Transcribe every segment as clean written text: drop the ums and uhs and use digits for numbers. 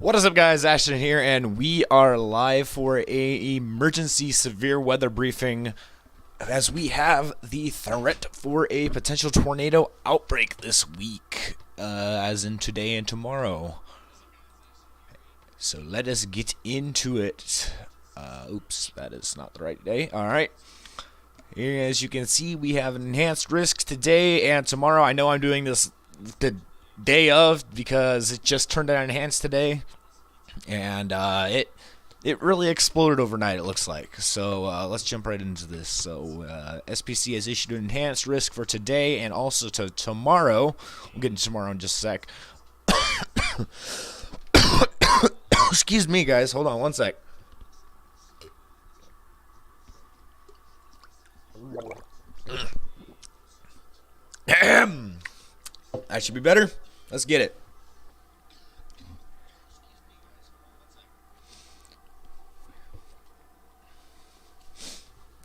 What is up, guys? Ashton here, and we are live for a emergency severe weather briefing as we have the threat for a potential tornado outbreak this week, as in today and tomorrow. So let us get into it. Oops, that is not the right day. All right. Here, as you can see, we have enhanced risks today and tomorrow. I know I'm doing this the day of because it just turned out enhanced today, and it really exploded overnight, it looks like. So let's jump right into this. So SPC has issued an enhanced risk for today and also to tomorrow. We'll get into tomorrow in just a sec. Excuse me, guys. Hold on one sec. That should be better. Let's get it.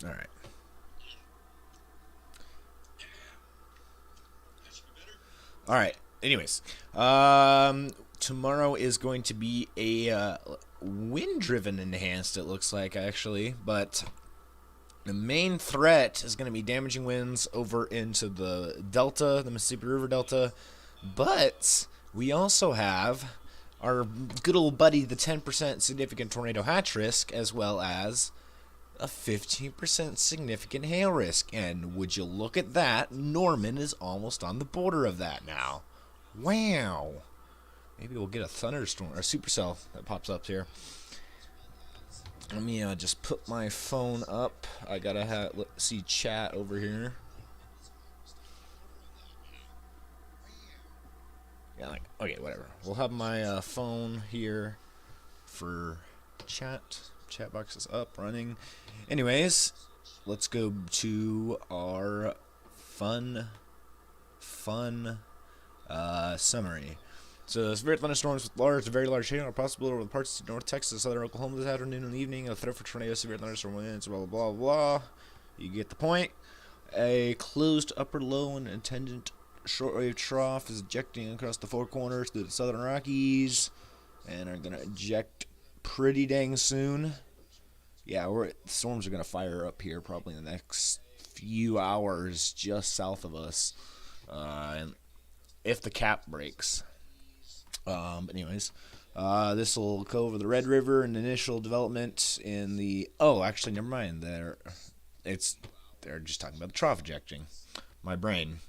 All right. All right. Anyways, tomorrow is going to be a wind-driven enhanced, it looks like, actually, but the main threat is going to be damaging winds over into the Delta, the Mississippi River Delta, but we also have our good old buddy, the 10% significant tornado hatch risk, as well as a 15% significant hail risk. And would you look at that, Norman is almost on the border of that now. Wow. Maybe we'll get a thunderstorm or a supercell that pops up here. Let me just put my phone up. I gotta see chat over here. Yeah, like, okay, whatever. We'll have my phone here for chat. Chat box is up, running. Anyways, let's go to our fun summary. So, severe thunderstorms with large to very large hail are possible over the parts of North Texas, southern Oklahoma this afternoon and evening. A threat for tornadoes, severe thunderstorm winds, blah, blah, blah, blah. You get the point. A closed upper low and attendant shortwave trough is ejecting across the four corners through the southern Rockies and are going to eject pretty dang soon. Yeah, storms are going to fire up here probably in the next few hours just south of us, if the cap breaks. Anyways, this will go over the Red River and initial development in the. Oh, actually, never mind. They're just talking about the trough ejecting. My brain.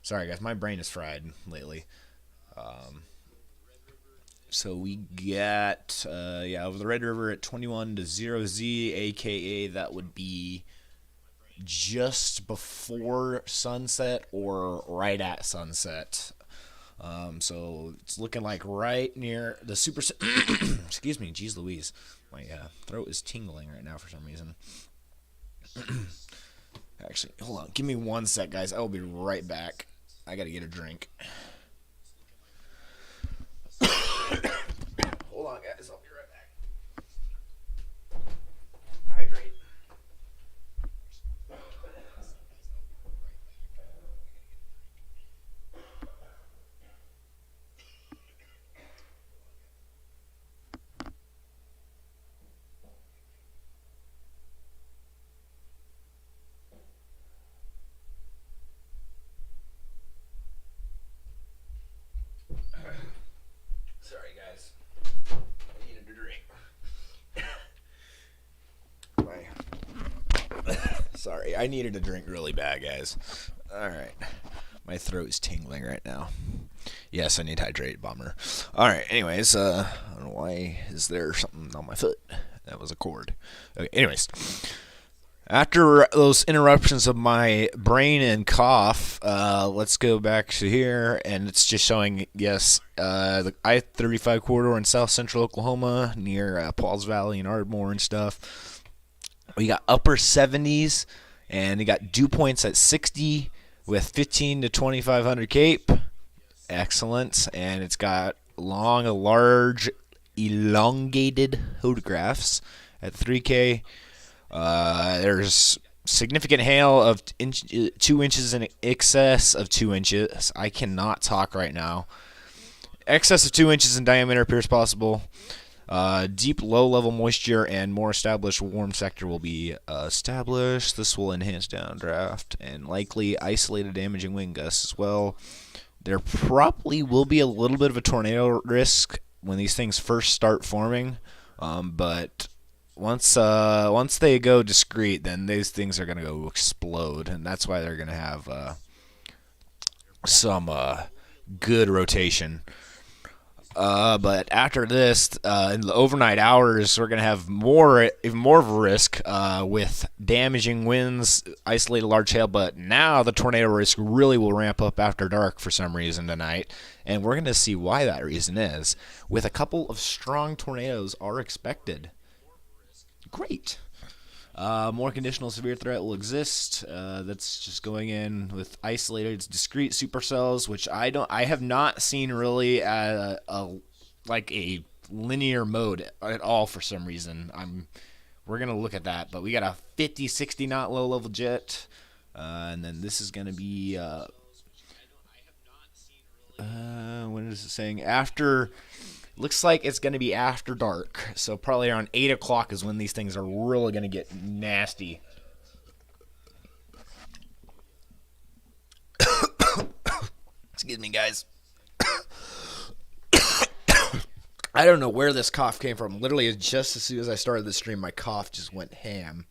Sorry, guys, my brain is fried lately. So we got over the Red River at 21 to 0Z, aka that would be just before sunset or right at sunset. So it's looking like right near the super. Excuse me, geez Louise, my throat is tingling right now for some reason. Actually, hold on, give me 1 sec, guys. I will be right back. I gotta get a drink. Hold on, guys. I'll be right back. Hydrate. Sorry, guys. I needed a drink. Sorry, I needed a drink really bad, guys. Alright. My throat is tingling right now. Yes, I need to hydrate, bummer. Alright, anyways, I don't know why is there something on my foot. That was a cord. Okay, anyways. After those interruptions of my brain and cough, let's go back to here, and it's just showing, yes, the I-35 corridor in south central Oklahoma near Pauls Valley and Ardmore and stuff. We got upper 70s, and we got dew points at 60 with 15 to 2,500 Cape. Excellent. And it's got large, elongated photographs at 3K. There's significant hail of 2 inches in excess of 2 inches. I cannot talk right now. Excess of 2 inches in diameter appears possible. Deep low-level moisture and more established warm sector will be established. This will enhance downdraft and likely isolated damaging wind gusts as well. There probably will be a little bit of a tornado risk when these things first start forming, but once they go discrete, then these things are going to go explode, and that's why they're going to have some good rotation. But after this, in the overnight hours, we're going to have even more of a risk with damaging winds, isolated large hail. But now the tornado risk really will ramp up after dark for some reason tonight. And we're going to see why that reason is. With a couple of strong tornadoes are expected. Great. More conditional severe threat will exist. That's just going in with isolated discrete supercells, which I have not seen really like a linear mode at all for some reason. We're gonna look at that, but we got a 50, 60 knot low level jet, and then this is gonna be what is it saying? After. Looks like it's going to be after dark, so probably around 8 o'clock is when these things are really going to get nasty. Excuse me, guys. I don't know where this cough came from. Literally, just as soon as I started the stream, my cough just went ham.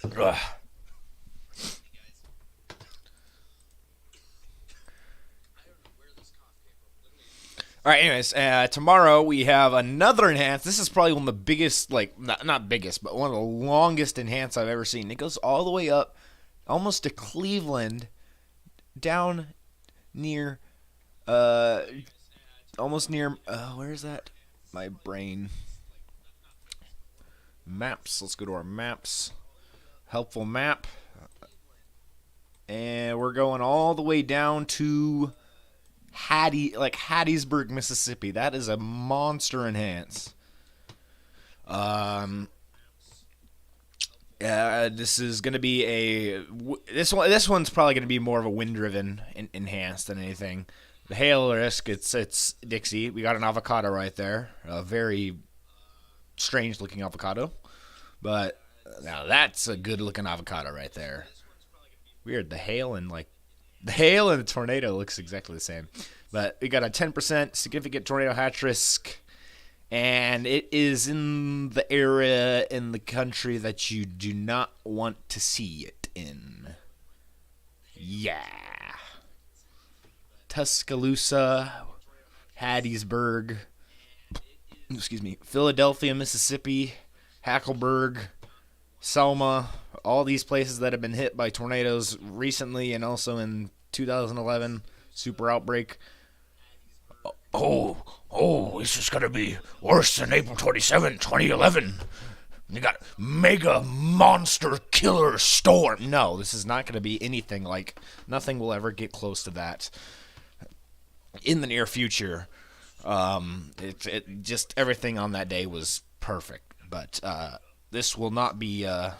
Ugh. All right, anyways, tomorrow we have another enhance. This is probably one of the biggest, like, not biggest, but one of the longest enhance I've ever seen. It goes all the way up almost to Cleveland, down near, almost near, where is that? My brain. Maps. Let's go to our maps. Helpful map. And we're going all the way down to Hattiesburg, Mississippi. That is a monster enhance. This is going to be this one's probably going to be more of a wind-driven enhance than anything. The hail risk, it's Dixie. We got an avocado right there, a very strange-looking avocado, but now that's a good-looking avocado right there. Weird, the hail and the tornado looks exactly the same. But we got a 10% significant tornado hatch risk. And it is in the area in the country that you do not want to see it in. Yeah. Tuscaloosa, Hattiesburg, Philadelphia, Mississippi, Hackleburg, Selma, all these places that have been hit by tornadoes recently and also in 2011, super outbreak. This is going to be worse than April 27, 2011. You got mega monster killer storm. No, this is not going to be anything like, nothing will ever get close to that in the near future. It just, everything on that day was perfect. But this will not be April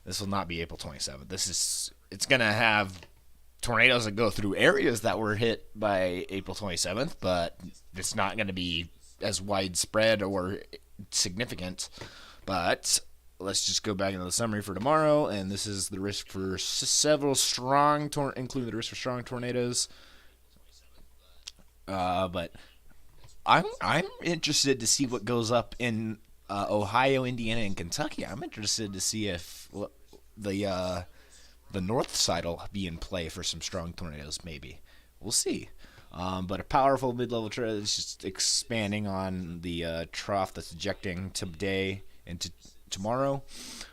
27th. It's going to have tornadoes that go through areas that were hit by April 27th, but it's not going to be as widespread or significant. But let's just go back into the summary for tomorrow, and this is the risk for several strong, including the risk for strong tornadoes. But I'm interested to see what goes up in Ohio, Indiana, and Kentucky. I'm interested to see if the north side will be in play for some strong tornadoes, maybe. We'll see. But a powerful mid-level trough is just expanding on the trough that's ejecting today into tomorrow.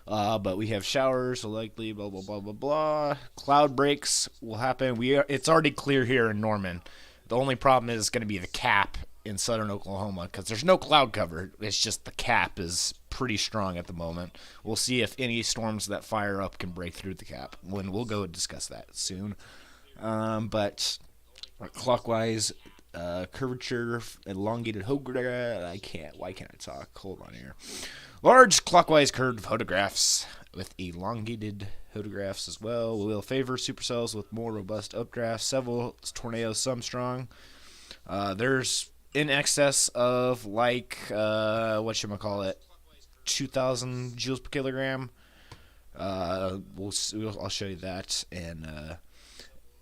But we have showers, so likely, blah, blah, blah, blah, blah. Cloud breaks will happen. It's already clear here in Norman. The only problem is going to be the cap in southern Oklahoma because there's no cloud cover. It's just the cap is pretty strong at the moment. We'll see if any storms that fire up can break through the cap. We'll go discuss that soon. But clockwise curvature, elongated Why can't I talk? Hold on here. Large clockwise curved photographs with elongated photographs as well. Will favor supercells with more robust updrafts. Several tornadoes, some strong. There's in excess of like whatchamacallit, 2,000 joules per kilogram. I'll show you that, and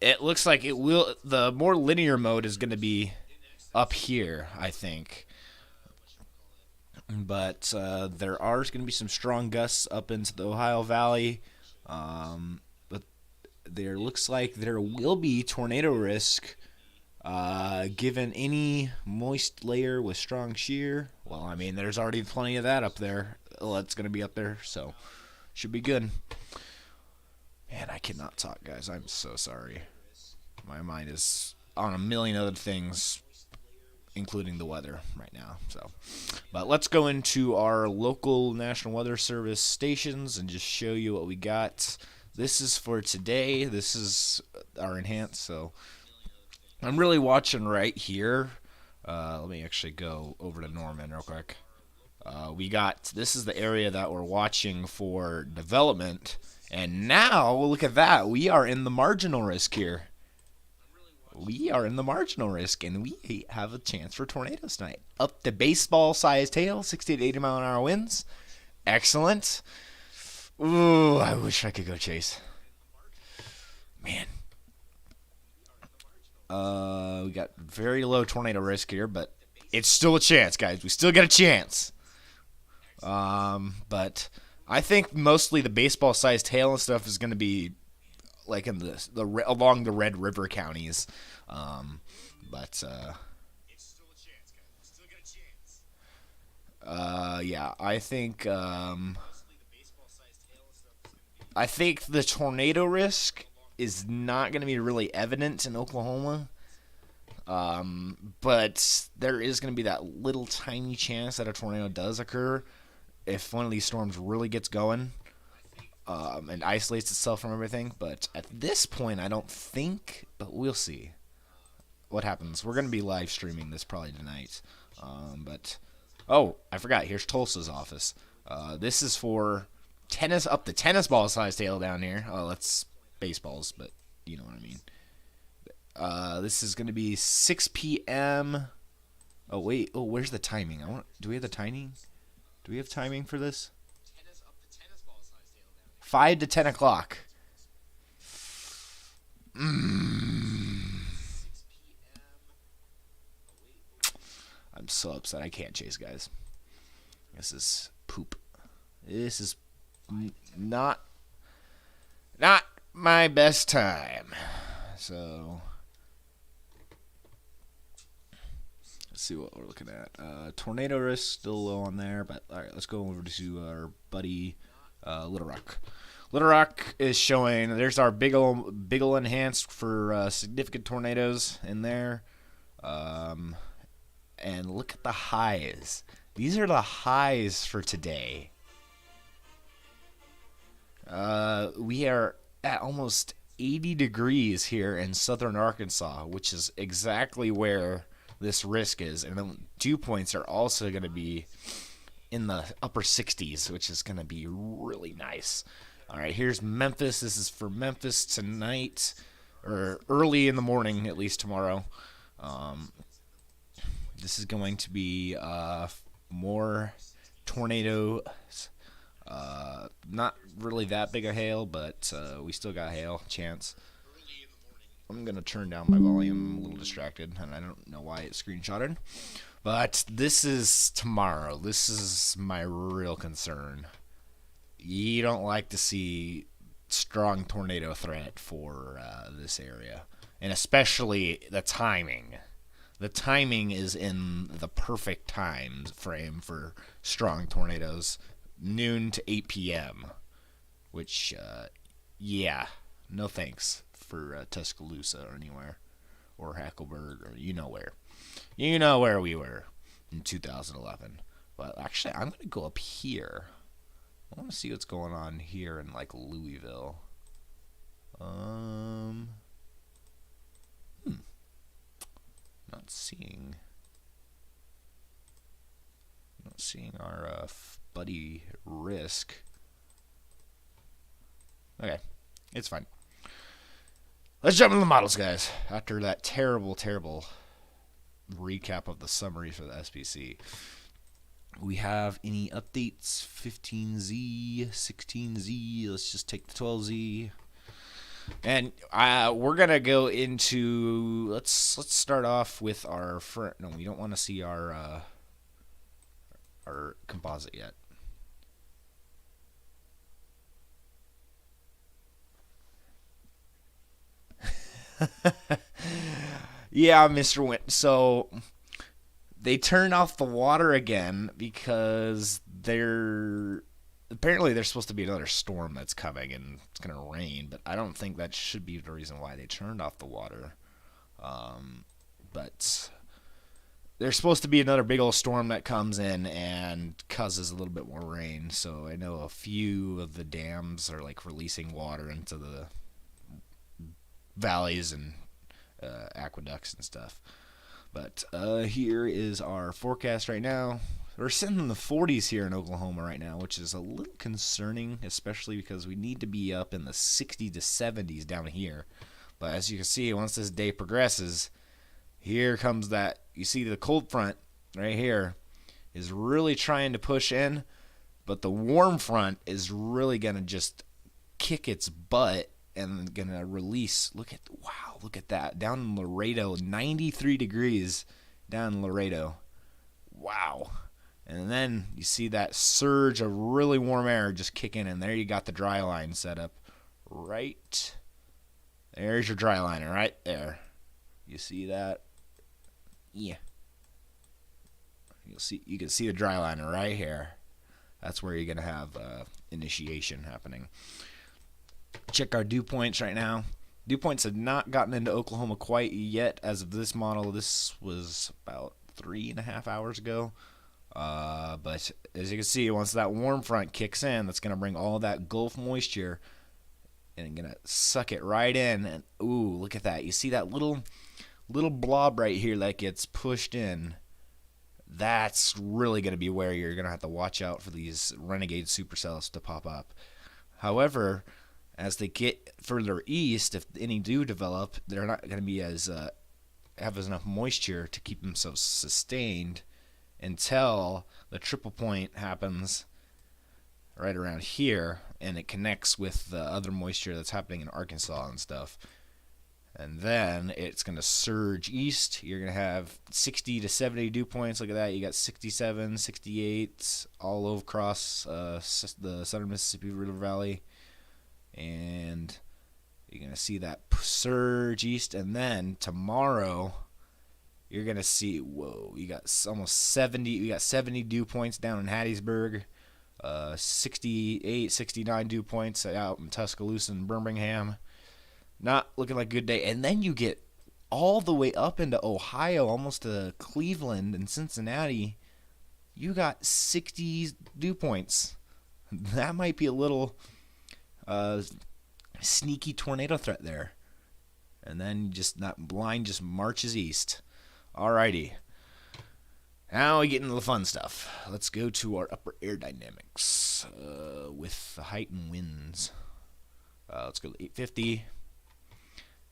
it looks like it will. The more linear mode is going to be up here, I think. But there are going to be some strong gusts up into the Ohio Valley. But there looks like there will be tornado risk given any moist layer with strong shear. Well, I mean, there's already plenty of that up there. That's going to be up there, so should be good. Man, I cannot talk, guys. I'm so sorry. My mind is on a million other things, including the weather right now. But let's go into our local National Weather Service stations and just show you what we got. This is for today. This is our enhanced. So I'm really watching right here. Let me actually go over to Norman real quick. This is the area that we're watching for development. And now, look at that. We are in the marginal risk here. We are in the marginal risk, and we have a chance for tornadoes tonight. Up to baseball-sized hail, 60 to 80 mile an hour winds. Excellent. Ooh, I wish I could go chase. Man. We got very low tornado risk here, but it's still a chance, guys. We still got a chance. But I think mostly the baseball-sized hail and stuff is going to be like in along the Red River counties. But it's still a chance, guys. We still got a chance. Yeah, I think the tornado risk is not going to be really evident in Oklahoma. But there is going to be that little tiny chance that a tornado does occur if one of these storms really gets going. And isolates itself from everything. But at this point, I don't think, but we'll see what happens. We're going to be live streaming this probably tonight. I forgot. Here's Tulsa's office. This is for up to tennis ball sized hail down here. Oh, that's baseballs, but you know what I mean. This is going to be 6 p.m. Oh, wait. Oh, where's the timing? Do we have the timing? Do we have timing for this? 5 to 10 o'clock. I'm so upset I can't chase, guys. This is poop. This is not my best time. So let's see what we're looking at. Tornado risk still low on there, but all right, let's go over to our buddy Little Rock. Little Rock is showing, there's our big ol' enhanced for significant tornadoes in there. And look at the highs. These are the highs for today. We are at almost 80 degrees here in southern Arkansas, which is exactly where this risk is. And the dew points are also going to be in the upper 60s, which is going to be really nice. All right, here's Memphis. This is for Memphis tonight, or early in the morning, at least tomorrow. This is going to be more tornadoes. Not really that big a hail, but we still got hail chance. I'm going to turn down my volume. I'm a little distracted, and I don't know why it's screenshotted. But this is tomorrow. This is my real concern. You don't like to see strong tornado threat for this area. And especially the timing. The timing is in the perfect time frame for strong tornadoes. Noon to 8 p.m. Which, yeah, no thanks for Tuscaloosa or anywhere. Or Hackleburg or you know where. You know where we were in 2011. But actually, I'm going to go up here. I want to see what's going on here in, like, Louisville. Not seeing our buddy Risk. Okay, it's fine. Let's jump into the models, guys. After that terrible, terrible recap of the summary for the SPC, we have any updates? 15Z, 16Z. Let's just take the 12Z. And we're gonna go into let's start off with our no, we don't want to see our composite yet. Yeah, Mr. Win. So they turned off the water again because apparently there's supposed to be another storm that's coming and it's going to rain, but I don't think that should be the reason why they turned off the water. But there's supposed to be another big old storm that comes in and causes a little bit more rain. So I know a few of the dams are like releasing water into the valleys and aqueducts and stuff. But here is our forecast right now. We're sitting in the 40s here in Oklahoma right now, which is a little concerning, especially because we need to be up in the 60s to 70s down here. But as you can see, once this day progresses, here comes that. You see the cold front right here is really trying to push in, but the warm front is really going to just kick its butt and going to release. Look at that. Down in Laredo, 93 degrees down in Laredo. Wow. And then you see that surge of really warm air just kicking in. There you got the dry line set up right. There's your dry liner right there. You see that? Yeah. You can see the dry liner right here. That's where you're going to have initiation happening. Check our dew points right now. Dew points have not gotten into Oklahoma quite yet as of this model. This was about 3.5 hours ago. But as you can see, once that warm front kicks in, that's going to bring all that Gulf moisture and going to suck it right in. And ooh, look at that. You see that little blob right here that gets pushed in? That's really going to be where you're going to have to watch out for these renegade supercells to pop up. However, as they get further east, if any do develop, they're not going to be as have enough moisture to keep themselves sustained until the triple point happens right around here and it connects with the other moisture that's happening in Arkansas and stuff. And then it's going to surge east. You're going to have 60 to 70 dew points. Look at that. You got 67, 68 all over across the southern Mississippi River Valley. And you're going to see that surge east. And then tomorrow, you're going to see, whoa, you got almost 70. You got 70 dew points down in Hattiesburg. 68, 69 dew points out in Tuscaloosa and Birmingham. Not looking like a good day. And then you get all the way up into Ohio, almost to Cleveland and Cincinnati. You got 60 dew points. That might be a little sneaky tornado threat there. And then just that line just marches east. Alrighty. Now we get into the fun stuff. Let's go to our upper air dynamics with the height and winds. Let's go to 850.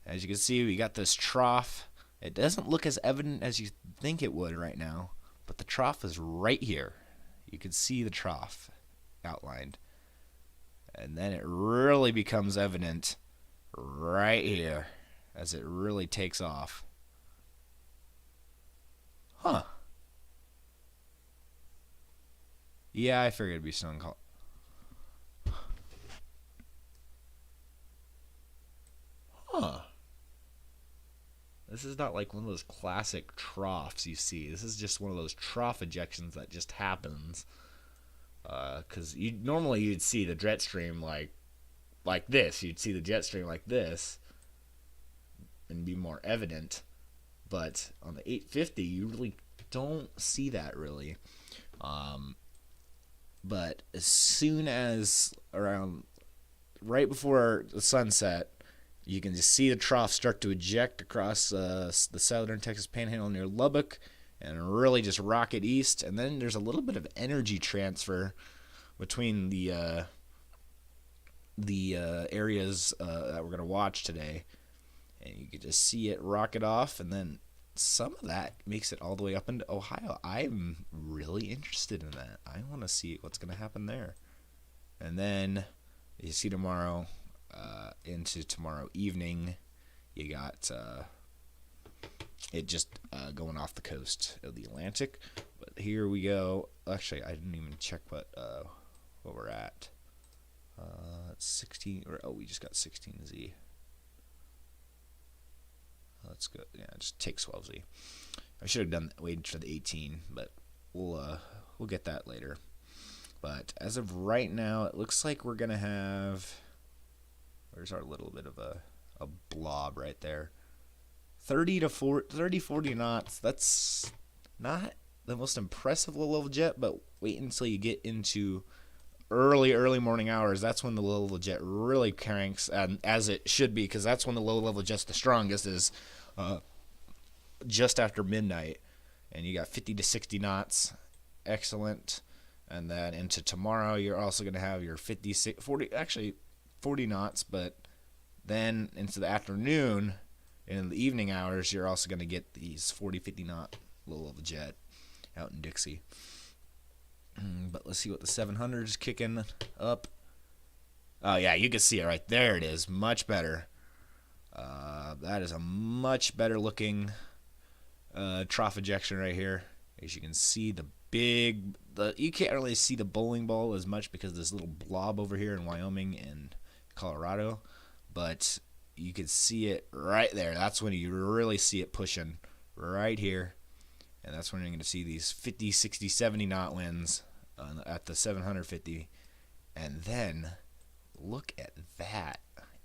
As you can see, we got this trough. It doesn't look as evident as you think it would right now, but the trough is right here. You can see the trough outlined. And then it really becomes evident right here as it really takes off. Huh. Yeah, I figured it'd be stone cold. Huh. This is not like one of those classic troughs you see. This is just one of those trough ejections that just happens. Because normally you'd see the jet stream like this. You'd see the jet stream like this and be more evident. But on the 850, you really don't see that really. But as soon as around right before the sunset, you can just see the trough start to eject across the southern Texas Panhandle near Lubbock and really just rocket east. And then there's a little bit of energy transfer between the the areas that we're going to watch today. And you can just see it rocket off, and then some of that makes it all the way up into Ohio. I'm really interested in that. I want to see what's going to happen there. And then you see tomorrow into tomorrow evening, you got it just going off the coast of the Atlantic. But here we go. Actually, I didn't even check what we're at. 16. We just got 16Z. Let's go. Yeah, just take 12Z. I should have done waited for the 18, but we'll get that later. But as of right now, it looks like we're gonna have. Where's our little bit of a blob right there? 40 knots. That's not the most impressive low-level jet, but wait until you get into early morning hours. That's when the low-level jet really cranks, and as it should be, because that's when the low-level jet's the strongest, is just after midnight. And you got 50 to 60 knots. Excellent. And then into tomorrow, you're also going to have your 40 knots, but then into the afternoon, in the evening hours, you're also going to get these 40, 50 knot low-level jet out in Dixie. But let's see what the 700 is kicking up. Oh, yeah, you can see it right there. It is much better. That is a much better looking trough ejection right here. As you can see, you can't really see the bowling ball as much because of this little blob over here in Wyoming and Colorado, but you can see it right there. That's when you really see it pushing right here, and that's when you're going to see these 50, 60, 70 knot winds at the 750. And then look at that,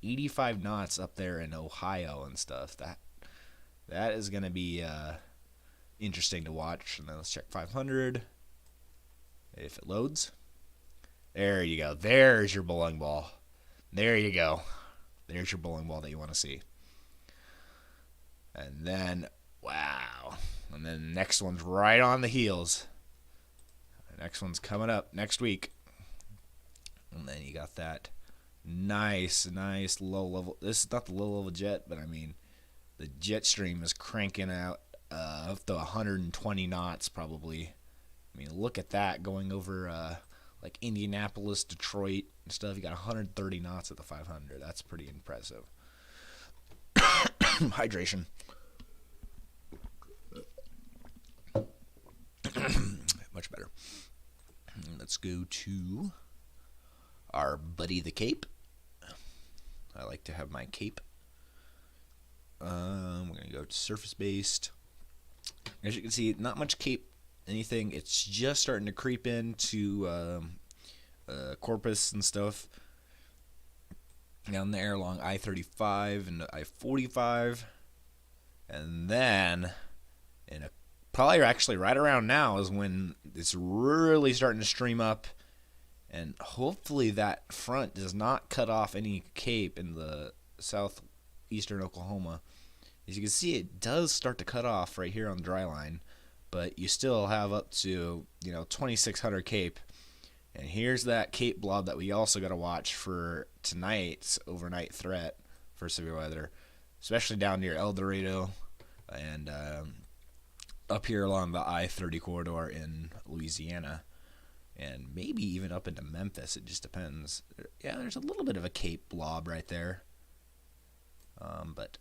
85 knots up there in Ohio and stuff. That is going to be interesting to watch. And then let's check 500 if it loads. There you go. There's your bowling ball. There you go. There's your bowling ball that you want to see. And then, wow. And then the next one's right on the heels. The next one's coming up next week. And then you got that nice low level. This is not the low level jet, but I mean, the jet stream is cranking out up to 120 knots probably. I mean, look at that going over like Indianapolis, Detroit and stuff. You got 130 knots at the 500. That's pretty impressive. Hydration. Much better. Let's go to our buddy the Cape. I like to have my Cape. We're going to go to surface based. As you can see, not much Cape anything. It's just starting to creep into Corpus and stuff down there along I-35 and I-45. And then probably actually right around now is when it's really starting to stream up, and hopefully that front does not cut off any Cape in the southeastern Oklahoma. As you can see, it does start to cut off right here on the dry line, but you still have up to 2,600 Cape. And here's that Cape blob that we also got to watch for tonight's overnight threat for severe weather, especially down near El Dorado and up here along the I-30 corridor in Louisiana, and maybe even up into Memphis. It just depends. Yeah, there's a little bit of a Cape blob right there. But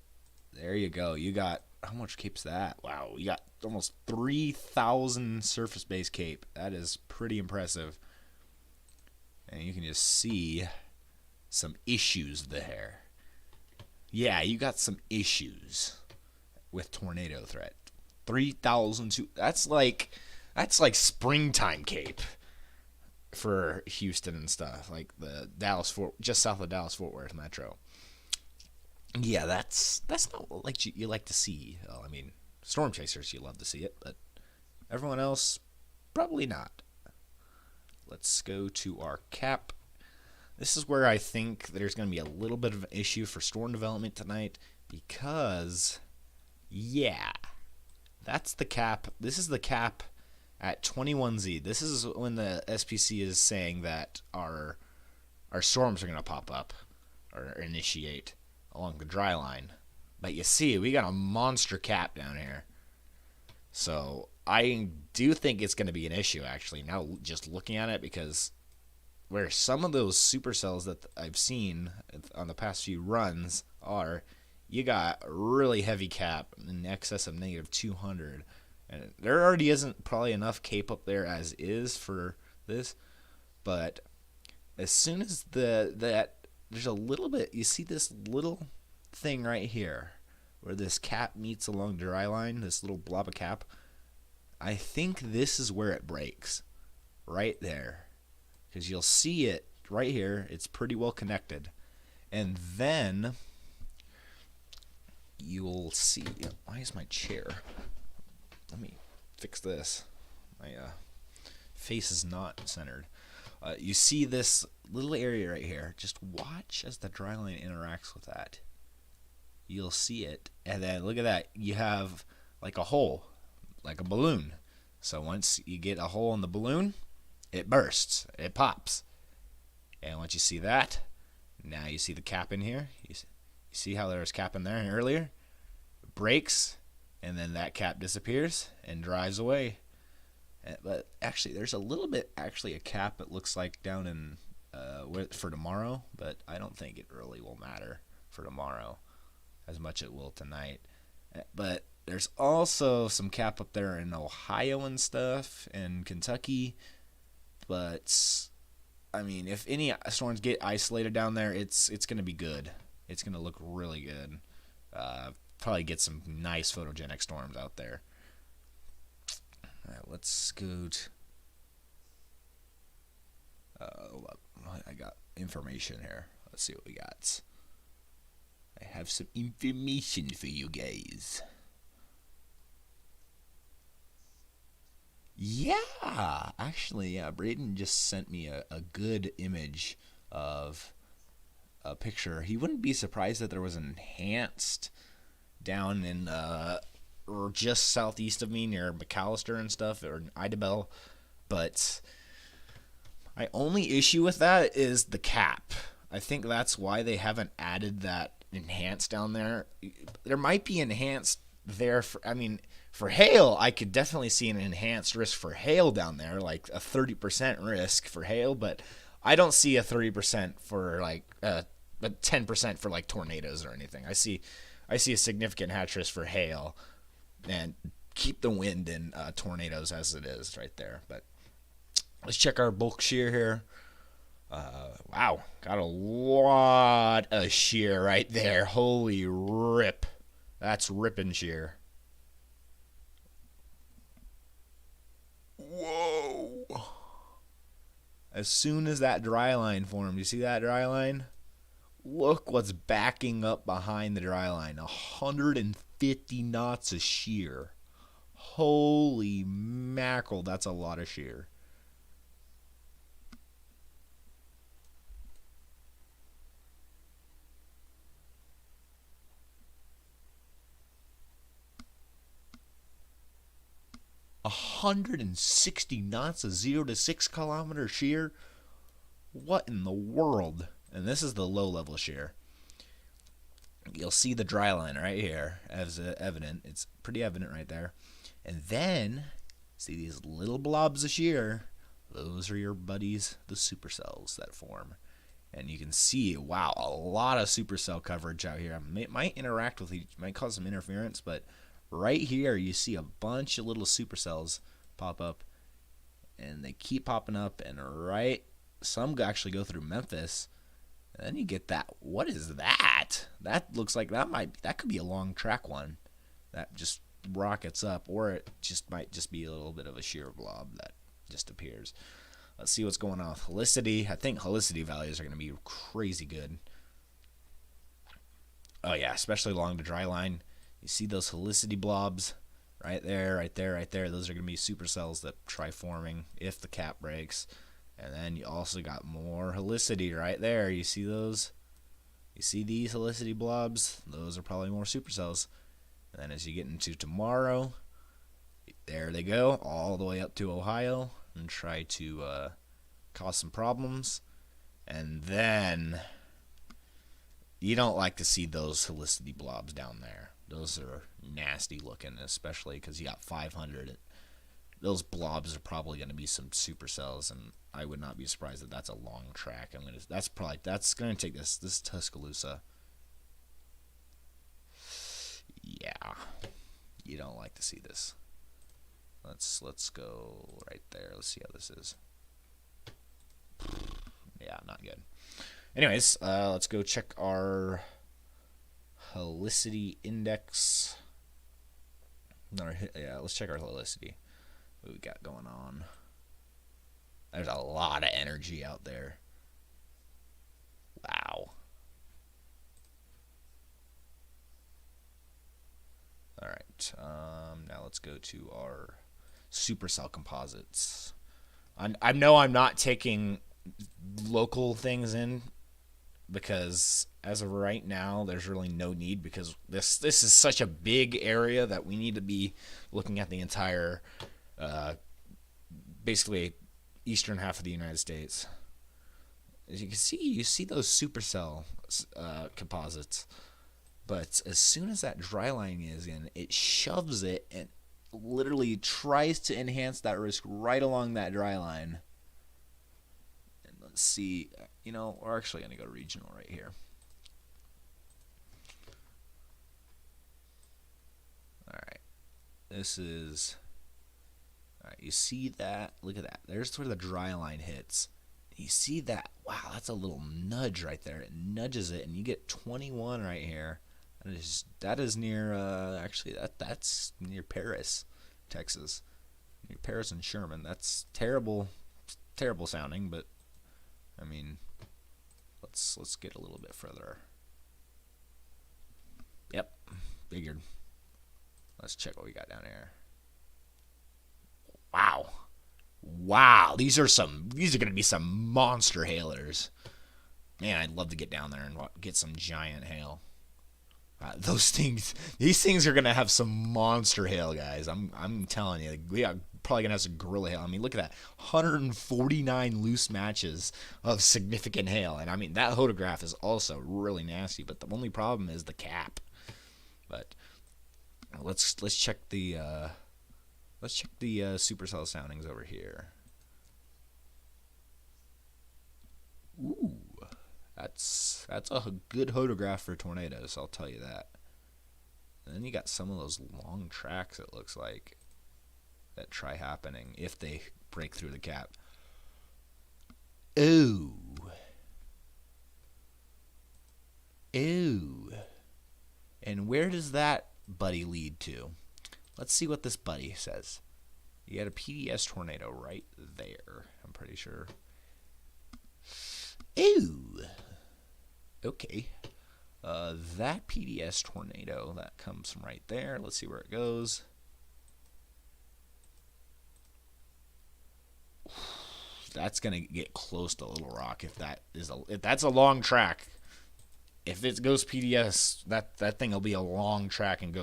there you go. You got, how much Cape's that? Wow, you got almost 3,000 surface-based Cape. That is pretty impressive. And you can just see some issues there. Yeah, you got some issues with tornado threat. 3,000. That's like springtime Cape for Houston and stuff, like the just south of Dallas-Fort Worth metro. Yeah, that's not like you like to see. Well, I mean, storm chasers, you love to see it, but everyone else, probably not. Let's go to our cap. This is where I think there's going to be a little bit of an issue for storm development tonight because, yeah, that's the cap. This is the cap at 21Z. This is when the SPC is saying that our our storms are going to pop up or initiate along the dry line. But you see, we got a monster cap down here. So I do think it's going to be an issue, actually, now just looking at it, because where some of those supercells that I've seen on the past few runs are, you got a really heavy cap in excess of negative 200. And there already isn't probably enough cape up there as is for this. But as soon as that there's a little bit, you see this little thing right here where this cap meets along the dry line, this little blob of cap. I think this is where it breaks, right there, because you'll see it right here. It's pretty well connected, and then you'll see. Why is my chair? Let me fix this. My face is not centered. You see this little area right here. Just watch as the dry line interacts with that. You'll see it, and then look at that. You have like a hole, like a balloon. So once you get a hole in the balloon, it bursts, it pops. And once you see that, now you see the cap in here. You see how there was cap in there earlier? It breaks, and then that cap disappears and dries away. But actually, there's a little bit, actually, a cap it looks like down in for tomorrow, but I don't think it really will matter for tomorrow as much it will tonight. But there's also some cap up there in Ohio and stuff, and Kentucky. But I mean, if any storms get isolated down there, it's going to be good. It's going to look really good. Probably get some nice photogenic storms out there. All right, let's scoot. I got information here. Let's see what we got. I have some information for you guys. Yeah, actually, yeah. Braden just sent me a good image of a picture. He wouldn't be surprised that there was an enhanced down in or just southeast of me near McAllister and stuff, or Idabel. But my only issue with that is the cap. I think that's why they haven't added that enhanced down there. There might be enhanced there for hail. I could definitely see an enhanced risk for hail down there, like a 30% risk for hail, but I don't see a 30% for like a 10% for like tornadoes or anything. I see a significant hatch risk for hail, and keep the wind in tornadoes as it is right there. But let's check our bulk shear here. Wow, got a lot of shear right there. Holy rip. That's ripping shear. Whoa. As soon as that dry line formed, you see that dry line? Look what's backing up behind the dry line. 150 knots of shear. Holy mackerel, that's a lot of shear. A 160 knots of 0 to 6 kilometer shear? What in the world? And this is the low level shear. You'll see the dry line right here as evident. It's pretty evident right there. And then, see these little blobs of shear? Those are your buddies, the supercells that form. And you can see, wow, a lot of supercell coverage out here. It might interact with each, might cause some interference, but right here you see a bunch of little supercells pop up, and they keep popping up, and some actually go through Memphis. And then you get that. What is that? That looks like that could be a long track one that just rockets up, or it might just be a little bit of a shear blob that just appears. Let's see what's going on with helicity. I think helicity values are going to be crazy good. Oh yeah, especially along the dry line. You see those helicity blobs right there, right there, right there. Those are going to be supercells that try forming if the cap breaks. And then you also got more helicity right there. You see those? You see these helicity blobs? Those are probably more supercells. And then as you get into tomorrow, there they go, all the way up to Ohio and try to cause some problems. And then you don't like to see those helicity blobs down there. Those are nasty looking, especially because you got 500. Those blobs are probably going to be some supercells, and I would not be surprised that that's a long track. That's going to take this Tuscaloosa. Yeah, you don't like to see this. Let's go right there. Let's see how this is. Yeah, not good. Anyways, let's go check our helicity index. Let's check our helicity. What we got going on? There's a lot of energy out there. Wow. All right. Now let's go to our supercell composites. I know I'm not taking local things in because as of right now, there's really no need because this is such a big area that we need to be looking at the entire, basically, eastern half of the United States. As you see those supercell composites, but as soon as that dry line is in, it shoves it and literally tries to enhance that risk right along that dry line. And let's see, we're actually going to go regional right here. All right, this is, all right, you see that? Look at that. There's where the dry line hits. You see that? Wow, that's a little nudge right there. It nudges it, and you get 21 right here. That is near, actually, that's near Paris, Texas. Near Paris and Sherman. That's terrible sounding, but, I mean, let's get a little bit further. Yep, figured. Let's check what we got down here. Wow, these are going to be some monster hailers. Man, I'd love to get down there and get some giant hail. These things are gonna have some monster hail, guys. I'm telling you, we are probably gonna have some gorilla hail. I mean, look at that, 149 loose matches of significant hail, and I mean that photograph is also really nasty. But the only problem is the cap. But let's check the supercell soundings over here. Ooh. That's a good photograph for tornadoes, I'll tell you that. And then you got some of those long tracks, it looks like, that try happening if they break through the cap. Ooh. And where does that buddy lead to? Let's see what this buddy says. You got a PDS tornado right there, I'm pretty sure. Ooh. Okay, that PDS tornado, that comes from right there. Let's see where it goes. That's gonna get close to Little Rock if that's a long track. If it goes PDS, that thing will be a long track and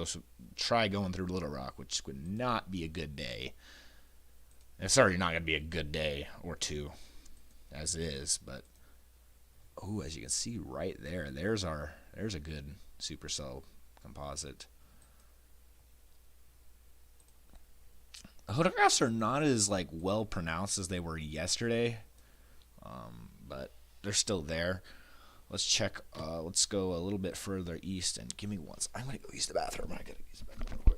try going through Little Rock, which would not be a good day. It's already not gonna be a good day or two, as is, but. Oh, as you can see right there, there's a good supercell composite. The photographs are not as well pronounced as they were yesterday, but they're still there. Let's check. Let's go a little bit further east and give me one. I'm gonna go use the bathroom. I gotta use the bathroom real quick.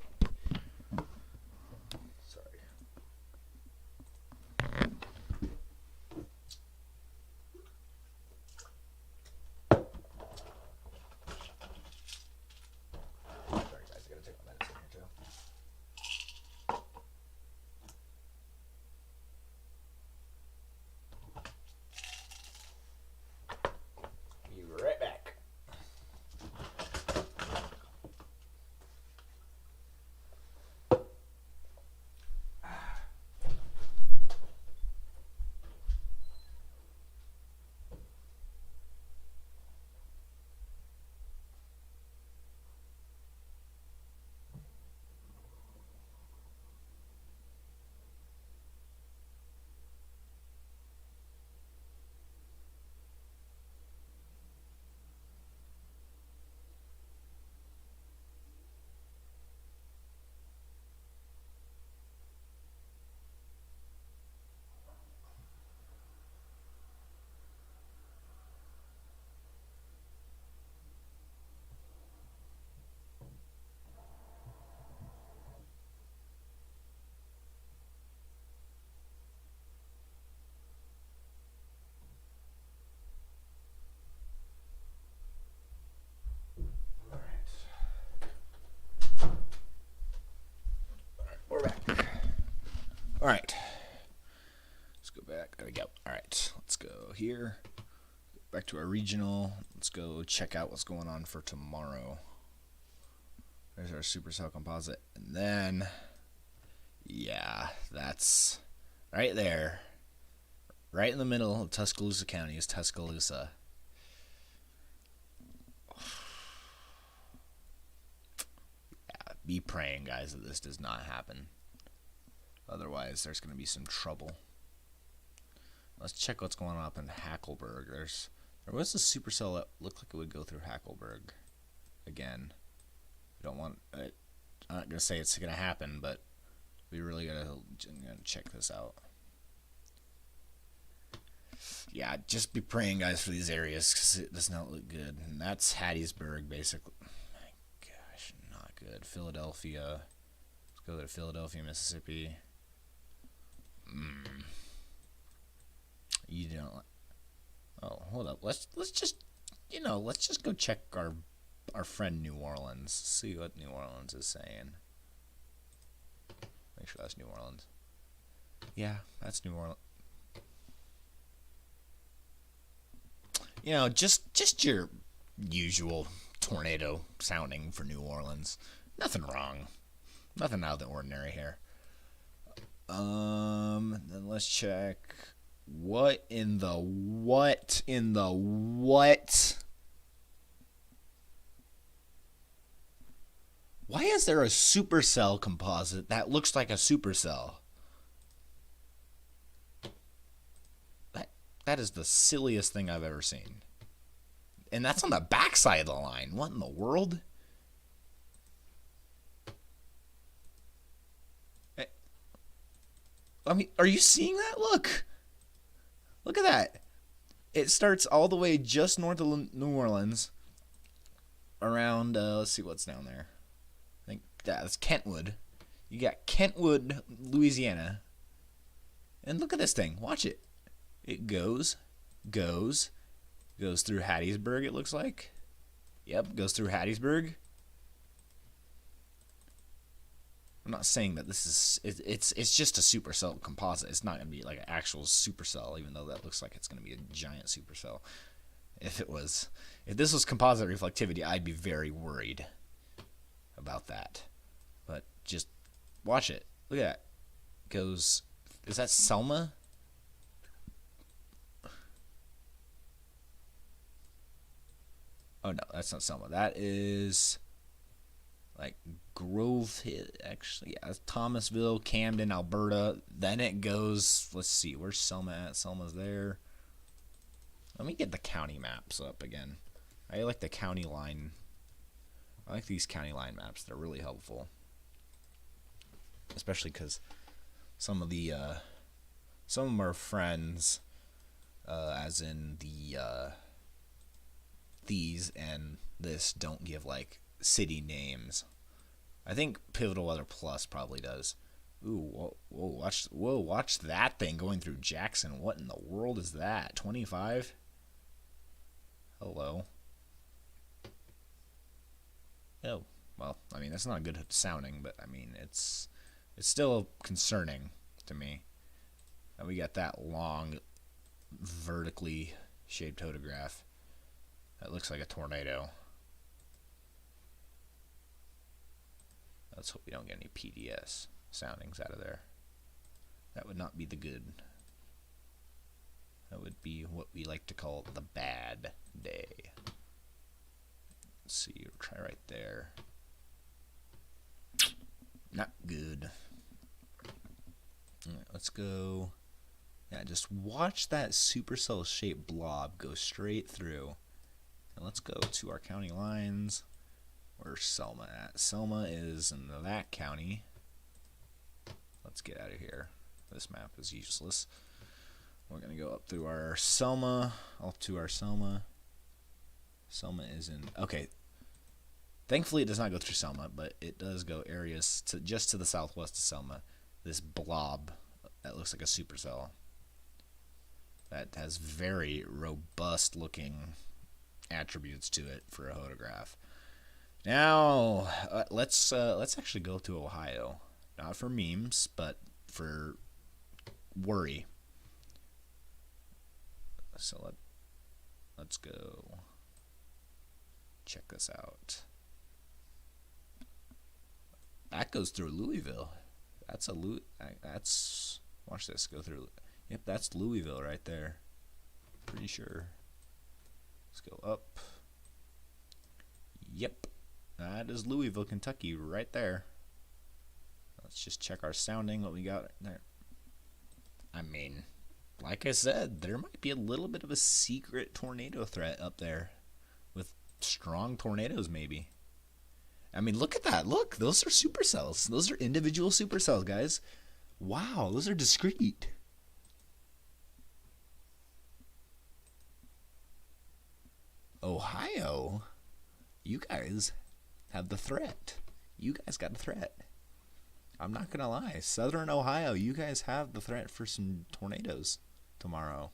All right. Let's go back. There we go. All right. Let's go here. Back to our regional. Let's go check out what's going on for tomorrow. There's our supercell composite. And then, yeah, that's right there. Right in the middle of Tuscaloosa County is Tuscaloosa. Yeah, be praying, guys, that this does not happen. Otherwise, there's going to be some trouble. Let's check what's going on up in Hackleburg. There was a supercell that looked like it would go through Hackleburg again. We don't want. I'm not gonna say it's gonna happen, but we really gotta check this out. Yeah, just be praying, guys, for these areas because it does not look good. And that's Hattiesburg, basically. My gosh, not good. Philadelphia. Let's go to Philadelphia, Mississippi. You don't. Oh, hold up. Let's just go check our friend New Orleans. See what New Orleans is saying. Make sure that's New Orleans. Yeah, that's New Orleans. Just your usual tornado sounding for New Orleans. Nothing wrong. Nothing out of the ordinary here. Then let's check. What in the what? Why is there a supercell composite that looks like a supercell? That is the silliest thing I've ever seen. And that's on the backside of the line. What in the world? I mean, are you seeing that? Look at that. It starts all the way just north of New Orleans. Around, let's see what's down there. I think that's Kentwood. You got Kentwood, Louisiana. And look at this thing. Watch it. It goes through Hattiesburg, it looks like. Yep, goes through Hattiesburg. I'm not saying that this is it's just a supercell composite. It's not gonna be like an actual supercell, even though that looks like it's gonna be a giant supercell. If this was composite reflectivity, I'd be very worried about that. But just watch it. Look at that. Goes. Is that Selma? Oh no, that's not Selma. That is like Grove Hill, actually. Yeah, it's Thomasville, Camden, Alberta. Then it goes. Let's see, where's Selma at? Selma's there. Let me get the county maps up again. I like the county line. I like these county line maps. They're really helpful, especially because some of our friends, as in these and this, don't give like city names. I think Pivotal Weather Plus probably does. Ooh, watch that thing going through Jackson. What in the world is that? 25? Hello. Oh, well, I mean, that's not good sounding, but I mean, it's still concerning to me. And we got that long, vertically shaped photograph. That looks like a tornado. Let's hope we don't get any PDS soundings out of there. That would not be the good. That would be what we like to call the bad day. Let's see, we'll try right there. Not good. All right, let's go. Yeah, just watch that supercell shaped blob go straight through. And let's go to our county lines. Where's Selma at? Selma is in that county. Let's get out of here. This map is useless. We're going to go up through our Selma. Up to our Selma. Selma is in... Okay. Thankfully, it does not go through Selma, but it does go areas just to the southwest of Selma. This blob that looks like a supercell. That has very robust looking attributes to it for a photograph. Now, let's actually go to Ohio. Not for memes, but for worry. So let's go check this out. That goes through Louisville. That's watch this go through. Yep, that's Louisville right there. Pretty sure. Let's go up. Yep, that is Louisville, Kentucky right there. Let's just check our sounding, what we got there. I mean, like I said, there might be a little bit of a secret tornado threat up there with strong tornadoes maybe. I mean, look at that. Look, those are supercells. Those are individual supercells, guys. Wow, those are discrete. Ohio, you guys have the threat. You guys got the threat. I'm not going to lie. Southern Ohio, you guys have the threat for some tornadoes tomorrow.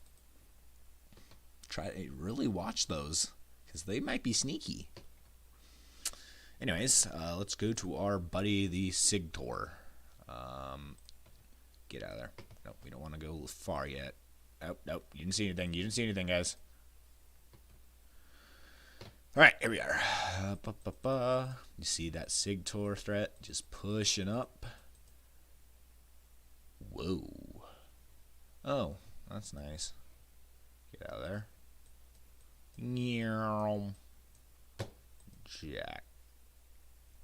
Try to really watch those because they might be sneaky. Anyways, let's go to our buddy, the Sigtor. Get out of there. Nope, we don't want to go far yet. Oh, nope, you didn't see anything. You didn't see anything, guys. All right, here we are. You see that Sigtor threat just pushing up. Whoa. Oh, that's nice. Get out of there. Jack.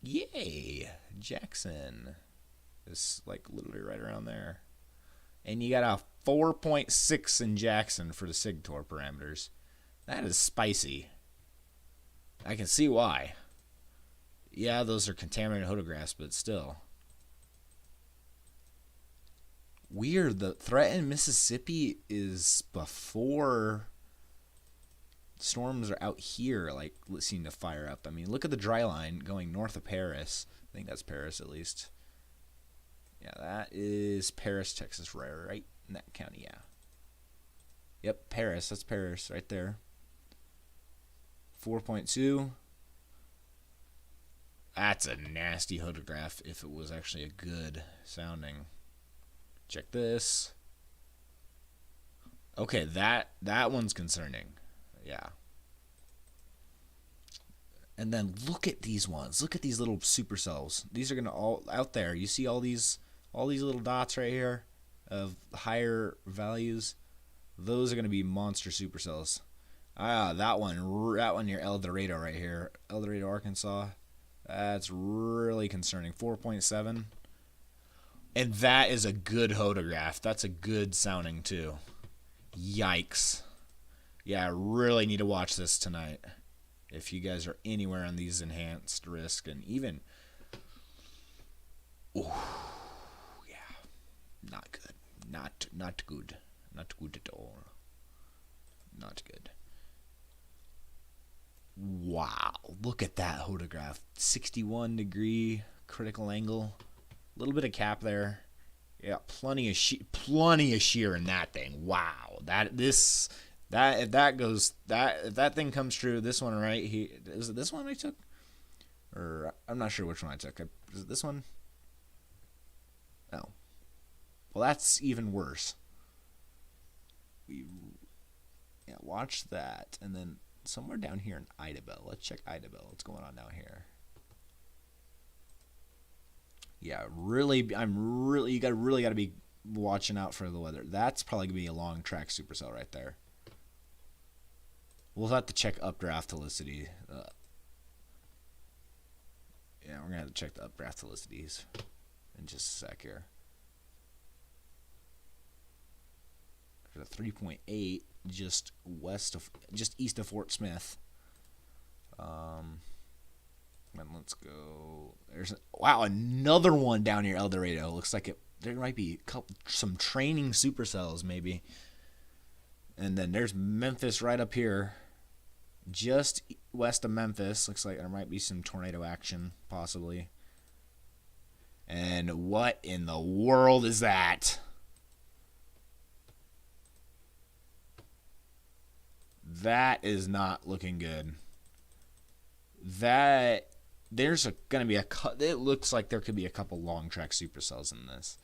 Yay, Jackson. It's like literally right around there. And you got a 4.6 in Jackson for the Sigtor parameters. That is spicy. I can see why. Yeah, those are contaminated photographs, but still. Weird. The threat in Mississippi is before storms are out here, like, seem to fire up. I mean, look at the dry line going north of Paris. I think that's Paris, at least. Yeah, that is Paris, Texas, right in that county, yeah. Yep, Paris. That's Paris right there. 4.2. That's a nasty photograph if it was actually a good sounding. Check this. Okay, that one's concerning. Yeah. And then look at these ones. Look at these little supercells. These are going to all out there. You see all these little dots right here of higher values? Those are going to be monster supercells. Ah, that one near El Dorado right here. El Dorado, Arkansas. That's really concerning. 4.7. And that is a good photograph. That's a good sounding too. Yikes. Yeah, I really need to watch this tonight. If you guys are anywhere on these enhanced risk and even... Ooh, yeah. Not good. Not good. Not good at all. Not good. Wow, look at that photograph. 61 degree critical angle. A little bit of cap there. Yeah, plenty of shear in that thing. Wow, if that thing comes true, this one right here, is it this one I took? Or I'm not sure which one I took. Is it this one? Oh. Well, that's even worse. Yeah, watch that, and then somewhere down here in Idabel. Let's check Idabel. What's going on down here? Yeah, you really got to be watching out for the weather. That's probably gonna be a long track supercell right there. We'll have to check updraft helicity. Yeah, we're gonna have to check the updraft helicities in just a sec here. There's a 3.8 just east of Fort Smith. And let's go. Wow, another one down near El Dorado. Looks like there might be some training supercells maybe. And then there's Memphis right up here, just west of Memphis. Looks like there might be some tornado action possibly. And what in the world is that? That is not looking good. It looks like there could be a couple long track supercells in this.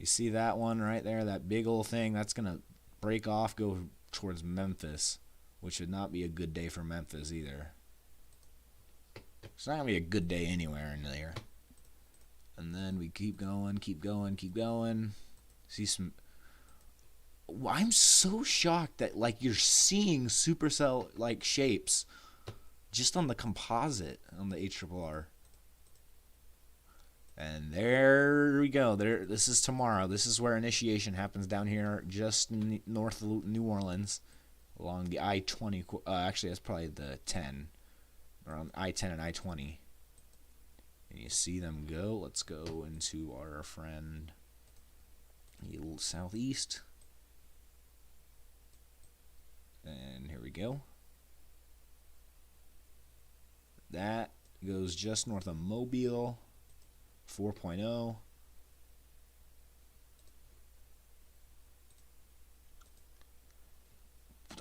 You see that one right there, that big old thing? That's going to break off, go towards Memphis, which would not be a good day for Memphis either. It's not going to be a good day anywhere in there. And then we keep going, keep going, keep going. See some... I'm so shocked that, like, you're seeing supercell-like shapes just on the composite on the HRRR. And there we go. This is tomorrow. This is where initiation happens down here, just north of New Orleans, along the I-20. Actually, that's probably the 10, around I-10 and I-20. And you see them go. Let's go into our friend a little southeast. And here we go. That goes just north of Mobile. 4.0.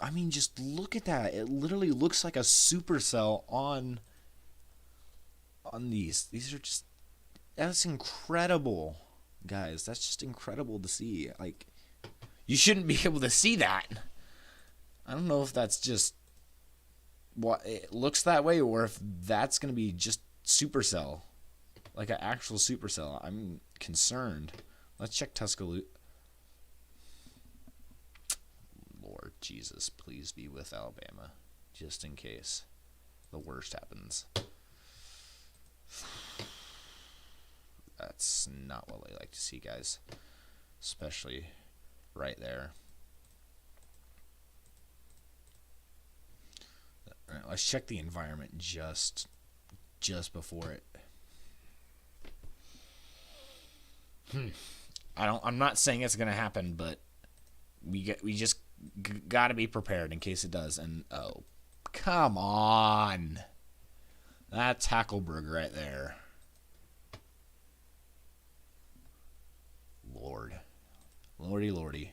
I mean, just look at that. It literally looks like a supercell on these. These are just... That's incredible, guys. That's just incredible to see. Like, you shouldn't be able to see that. I don't know if that's just what it looks that way, or if that's going to be just supercell. Like an actual supercell. I'm concerned. Let's check Tuscaloosa. Lord Jesus, please be with Alabama. Just in case the worst happens. That's not what I like to see, guys. Especially right there. All right, let's check the environment just before it. I'm not saying it's gonna happen, but we just gotta be prepared in case it does. And oh, come on, that's Hackleberg right there. Lordy,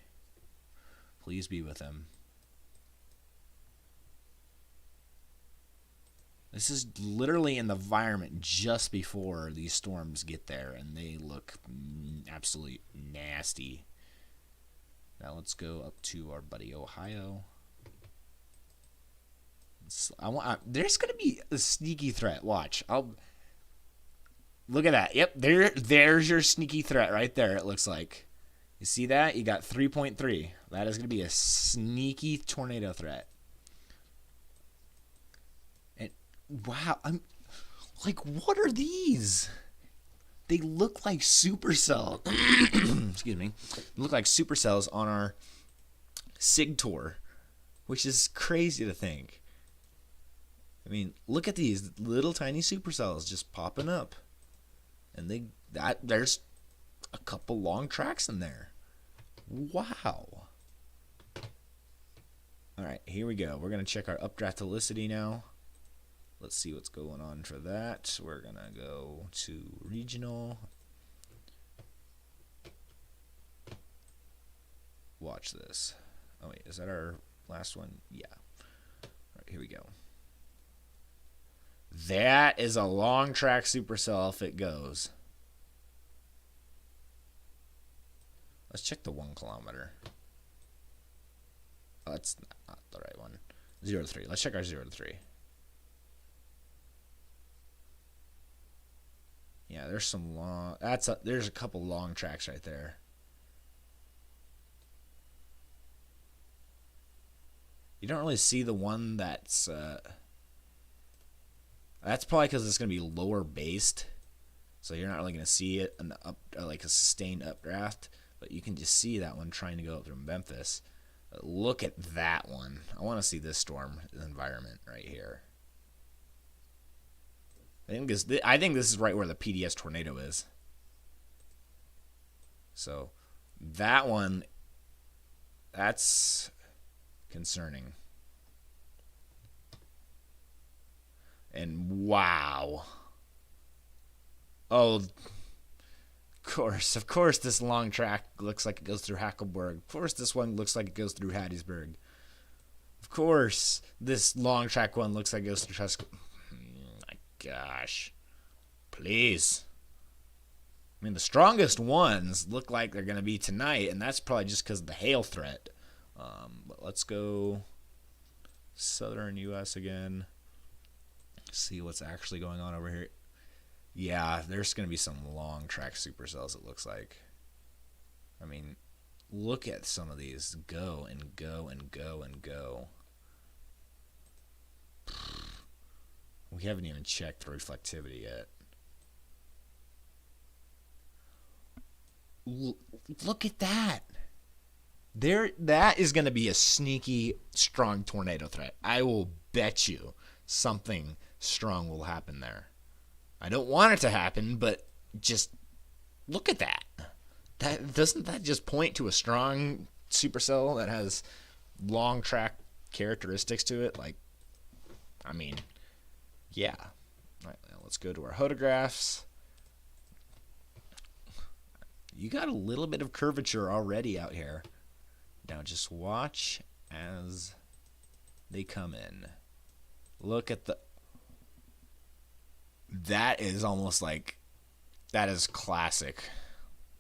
please be with him. This is literally in the environment just before these storms get there, and they look absolutely nasty. Now let's go up to our buddy Ohio. There's going to be a sneaky threat. Watch. Look at that. Yep, there's your sneaky threat right there, it looks like. You see that? You got 3.3. That is going to be a sneaky tornado threat. Wow, I'm like, what are these? They look like supercell. Excuse me. They look like supercells on our SIG tour, which is crazy to think. I mean, look at these little tiny supercells just popping up, and there's a couple long tracks in there. Wow. All right, here we go. We're gonna check our updraftilicity now. Let's see what's going on for that. We're going to go to regional. Watch this. Oh, wait. Is that our last one? Yeah. All right, here we go. That is a long track supercell if it goes. Let's check the 1 kilometer. Oh, that's not the right one. 0 to 3. Let's check our 0 to 3. Yeah, there's some long. There's a couple long tracks right there. You don't really see the one that's probably because it's going to be lower based, so you're not really going to see it like a sustained updraft. But you can just see that one trying to go up through Memphis. But look at that one. I want to see this storm environment right here. I think this is right where the PDS tornado is. So that one, that's concerning. And wow. Oh, of course this long track looks like it goes through Hackleberg. Of course this one looks like it goes through Hattiesburg. Of course this long track one looks like it goes through Tuscaloosa. Gosh, please. I mean, the strongest ones look like they're going to be tonight, and that's probably just because of the hail threat. But let's go southern U.S. again. See what's actually going on over here. Yeah, there's going to be some long track supercells, it looks like. I mean, look at some of these. Go and go and go and go. We haven't even checked the reflectivity yet. Look at that. That is going to be a sneaky, strong tornado threat. I will bet you something strong will happen there. I don't want it to happen, but just look at that. Doesn't that just point to a strong supercell that has long track characteristics to it? Like, I mean, yeah. All right, now let's go to our photographs. You got a little bit of curvature already out here. Now just watch as they come in. Look at the... That is almost like... That is classic.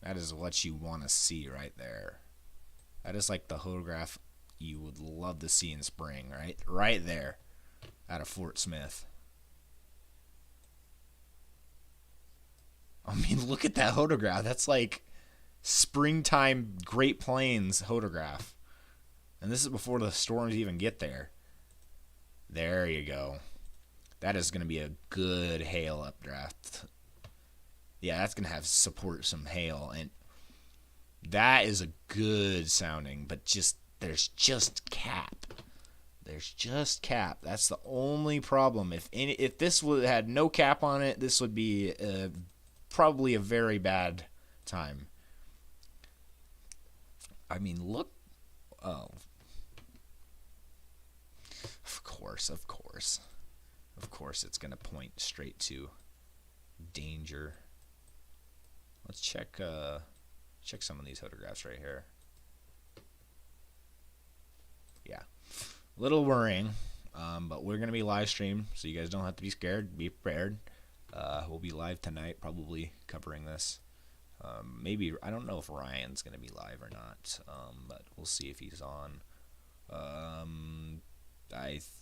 That is what you want to see right there. That is like the photograph you would love to see in spring, right? Right there out of Fort Smith. I mean, look at that photograph. That's like springtime Great Plains photograph. And this is before the storms even get there. There you go. That is going to be a good hail updraft. Yeah, that's going to have support some hail. And that is a good sounding, but there's just cap. There's just cap. That's the only problem. If this had no cap on it, this would be probably a very bad time. I mean, look. Oh. Of course. Of course it's going to point straight to danger. Let's check some of these photographs right here. Yeah. A little worrying, but we're going to be live streamed, so you guys don't have to be scared. Be prepared. We'll be live tonight, probably covering this. Maybe, I don't know if Ryan's going to be live or not, but we'll see if he's on. I'm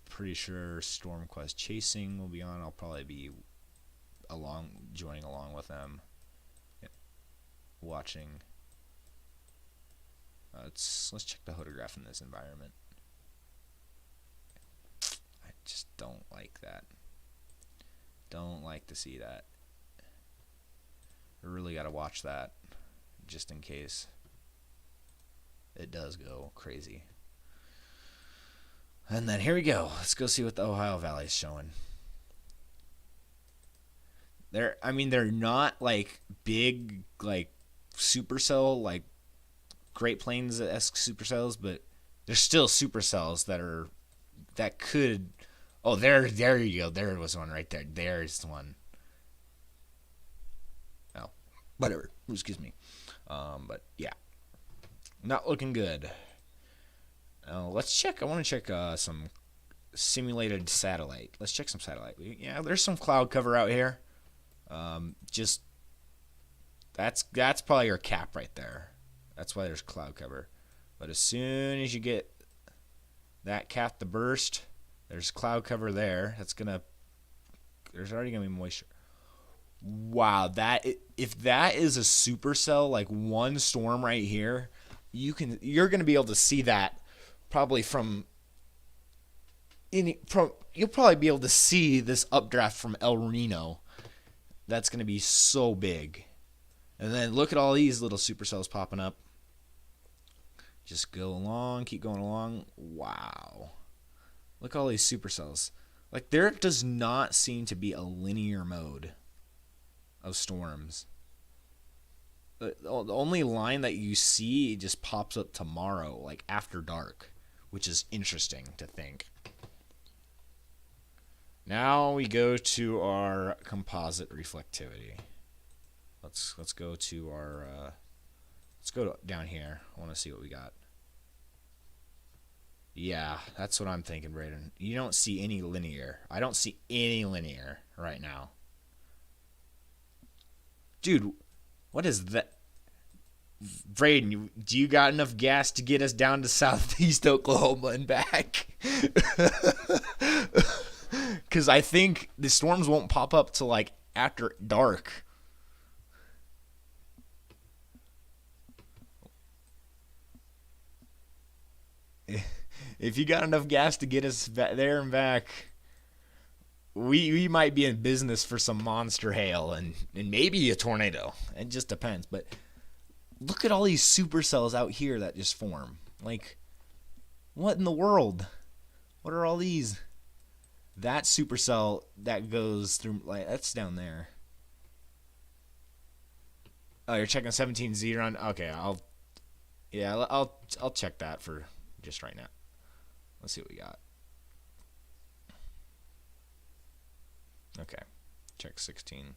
pretty sure StormQuest Chasing will be on. I'll probably be joining along with them, watching. Let's check the photograph in this environment. I just don't like that. Don't like to see that. I really got to watch that just in case it does go crazy. And then here we go. Let's go see what the Ohio Valley is showing. They're not like big, like supercell, like Great Plains-esque supercells, but they're still supercells that could. Oh, there you go. There was one right there. There's one. Oh, whatever. Excuse me. But yeah, not looking good. Let's check. I want to check some simulated satellite. Let's check some satellite. Yeah, there's some cloud cover out here. Just that's probably your cap right there. That's why there's cloud cover. But as soon as you get that cap to burst, there's cloud cover there. There's already gonna be moisture. Wow, if that is a supercell, like one storm right here, you're gonna be able to see that probably you'll probably be able to see this updraft from El Reno. That's gonna be so big. And then look at all these little supercells popping up. Just go along, keep going along. Wow. Look at all these supercells. Like, there does not seem to be a linear mode of storms. The only line that you see just pops up tomorrow, like after dark, which is interesting to think. Now we go to our composite reflectivity. Let's go to our let's go down here. I want to see what we got. Yeah, that's what I'm thinking, Brayden. You don't see any linear. I don't see any linear right now. Dude, What is that? Braden, do you got enough gas to get us down to southeast Oklahoma and back? Because I think the storms won't pop up till like after dark. If you got enough gas to get us there and back, we might be in business for some monster hail and maybe a tornado. It just depends. But look at all these supercells out here that just form. Like, what in the world? What are all these? That supercell that goes through, like, that's down there. Oh, you're checking 17Z run? Okay, I'll check that for just right now. Let's see what we got. Okay, check 16.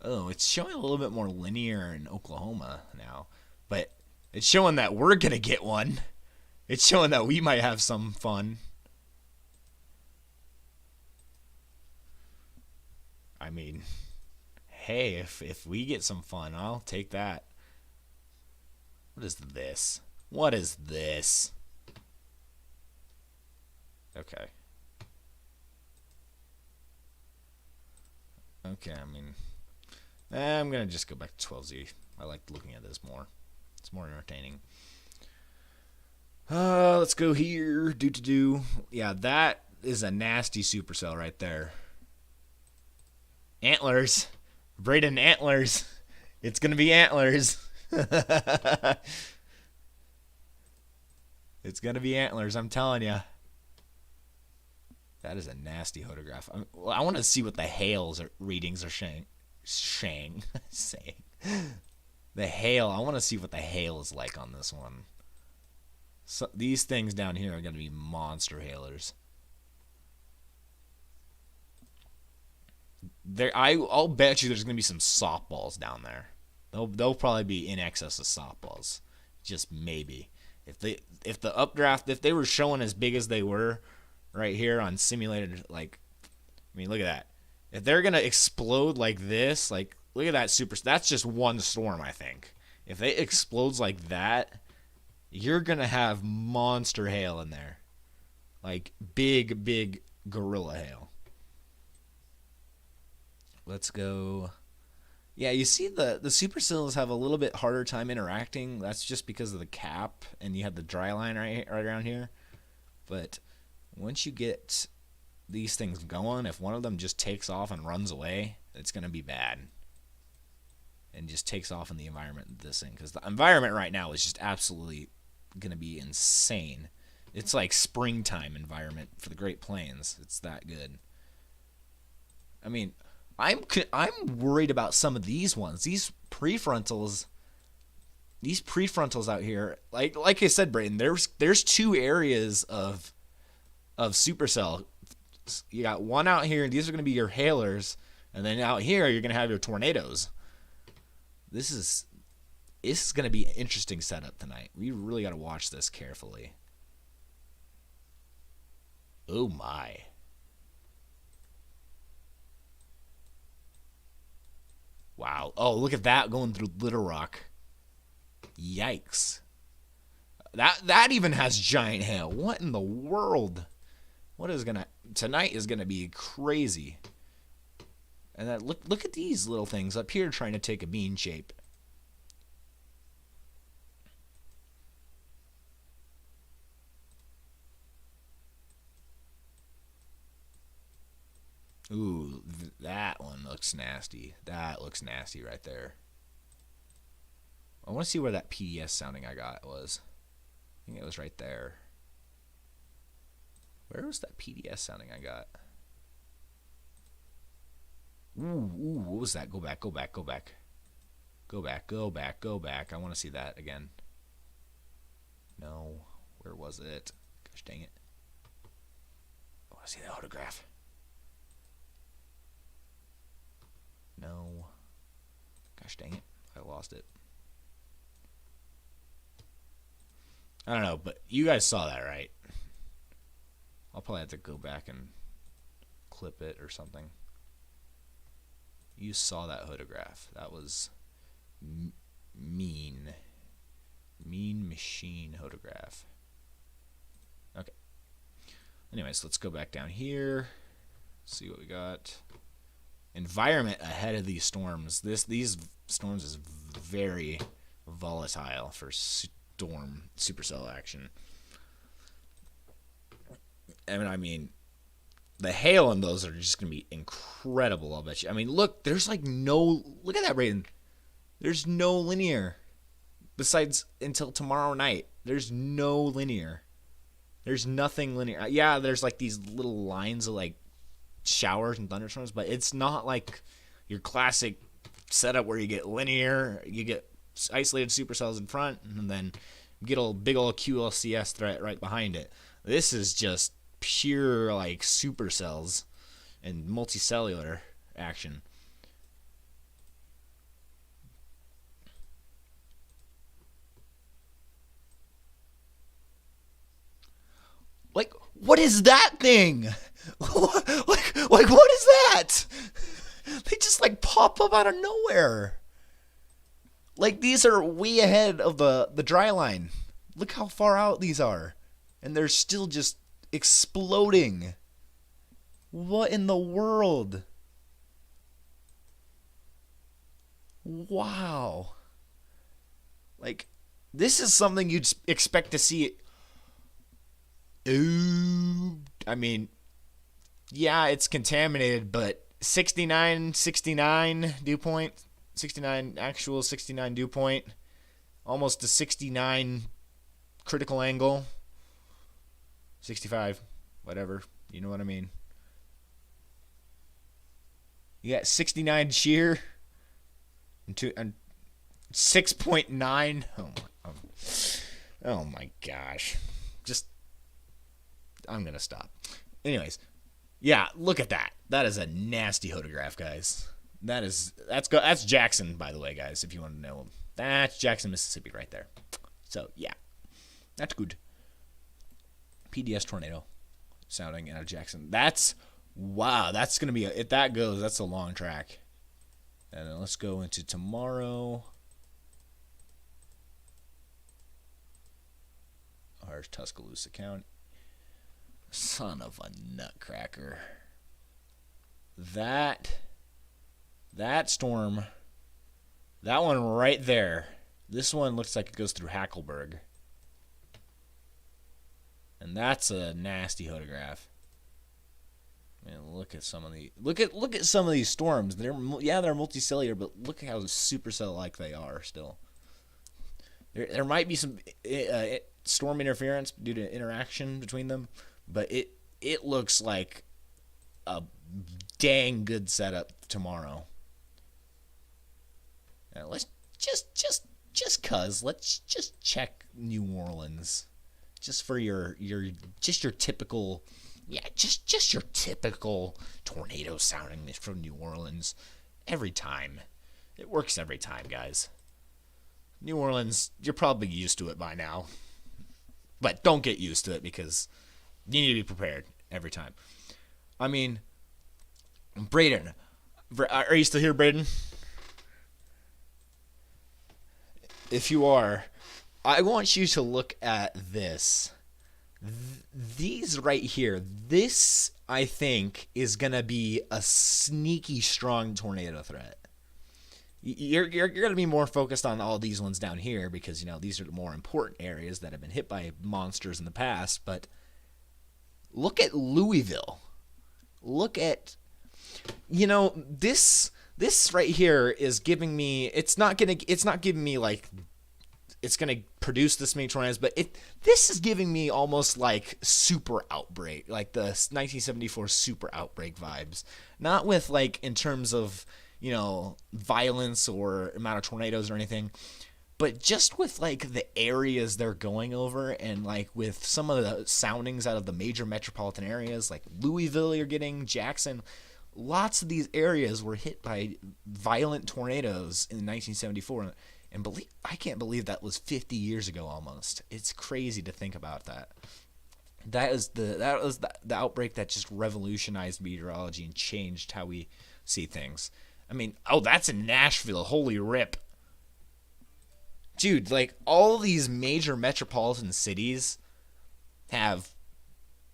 Oh, it's showing a little bit more linear in Oklahoma now, but it's showing that we're gonna get one. It's showing that we might have some fun. I mean, hey, if we get some fun, I'll take that. What is this? What is this? Okay. Okay, I mean, I'm going to just go back to 12Z. I like looking at this more. It's more entertaining. Let's go here. Do. Yeah, that is a nasty supercell right there. Antlers. Braden, antlers. It's going to be antlers. It's going to be antlers, I'm telling you. That is a nasty photograph. I want to see what the hails readings are saying. The hail. I want to see what the hail is like on this one. So these things down here are going to be monster hailers. I'll bet you there's going to be some softballs down there. They'll probably be in excess of softballs. Just maybe. If the updraft, if they were showing as big as they were right here on simulated, like, I mean, look at that. If they're going to explode like this, like, look at that that's just one storm, I think. If it explodes like that, you're going to have monster hail in there. Like, big gorilla hail. Let's go. Yeah, you see the supercells have a little bit harder time interacting. That's just because of the cap, and you have the dry line right around here. But once you get these things going, if one of them just takes off and runs away, it's going to be bad. And just takes off in the environment, this thing. Because the environment right now is just absolutely going to be insane. It's like springtime environment for the Great Plains. It's that good. I mean, I'm worried about some of these ones. These prefrontals out here. Like I said, Brayden, there's two areas of supercell. You got one out here, and these are going to be your hailers, and then out here you're going to have your tornadoes. This is going to be an interesting setup tonight. We really got to watch this carefully. Oh my. Wow. Oh, look at that going through Little Rock. Yikes. That even has giant hail. What in the world? Tonight is gonna be crazy. And that look at these little things up here trying to take a bean shape. Ooh, that one looks nasty. That looks nasty right there. I want to see where that PDS sounding I got was. I think it was right there. Where was that PDS sounding I got? Ooh, what was that? Go back. Go back. I want to see that again. No. Where was it? Gosh dang it. I want to see the autograph. No. Gosh dang it. I lost it. I don't know, but you guys saw that, right? I'll probably have to go back and clip it or something. You saw that photograph. That was mean. Mean machine photograph. Okay. Anyways, let's go back down here. See what we got. Environment ahead of these storms. These storms is very volatile for storm supercell action. I mean, the hail on those are just going to be incredible, I'll bet you. I mean, look, there's like no... Look at that, Brayden. There's no linear. Besides until tomorrow night. There's no linear. There's nothing linear. Yeah, there's like these little lines of like showers and thunderstorms, but it's not like your classic setup where you get linear, you get isolated supercells in front, and then you get a big old QLCS threat right behind it. This is just pure like supercells and multicellular action. Like, what is that thing? like what is that? They just like pop up out of nowhere. Like, these are way ahead of the dry line. Look how far out these are. And they're still just exploding. What in the world? Wow. Like, this is something you'd expect to see. Ooh, I mean, yeah, it's contaminated, but 69 dew point, 69 actual, 69 dew point, almost a 69 critical angle, 65, whatever, you know what I mean. You got 69 shear and 6.9. Oh my gosh. Just, I'm going to stop. Anyways, yeah, look at that. That is a nasty photograph, guys. That's Jackson, by the way, guys, if you want to know. That's Jackson, Mississippi right there. So, yeah. That's good. PDS tornado sounding out of Jackson. Wow, that's going to be, if that goes, that's a long track. And then let's go into tomorrow. Here's Tuscaloosa County. Son of a nutcracker. That storm, that one right there, this one looks like it goes through Hackleburg. And that's a nasty photograph. Man, look at some of these storms. They're multicellular, but look how supercell-like they are still. There might be some storm interference due to interaction between them, but it looks like a dang good setup tomorrow. Now let's let's just check New Orleans, just for your typical. Yeah, just your typical tornado sounding from New Orleans. Every time. It works every time, guys. New Orleans, you're probably used to it by now. But don't get used to it, because you need to be prepared every time. I mean, Braden. Are you still here, Braden? If you are, I want you to look at this. These right here, this, I think, is going to be a sneaky strong tornado threat. You're going to be more focused on all these ones down here because, these are the more important areas that have been hit by monsters in the past. But look at Louisville. Look at, this right here is giving me, it's not giving me like, it's going to produce this many tornadoes, but this is giving me almost like super outbreak, like the 1974 super outbreak vibes. Not with like in terms of, violence or amount of tornadoes or anything, but just with like the areas they're going over, and like with some of the soundings out of the major metropolitan areas, like Louisville, you're getting Jackson. Lots of these areas were hit by violent tornadoes in 1974. And I can't believe that was 50 years ago almost. It's crazy to think about that. That was the outbreak that just revolutionized meteorology and changed how we see things. I mean, oh, that's in Nashville. Holy rip. Dude, like, all these major metropolitan cities have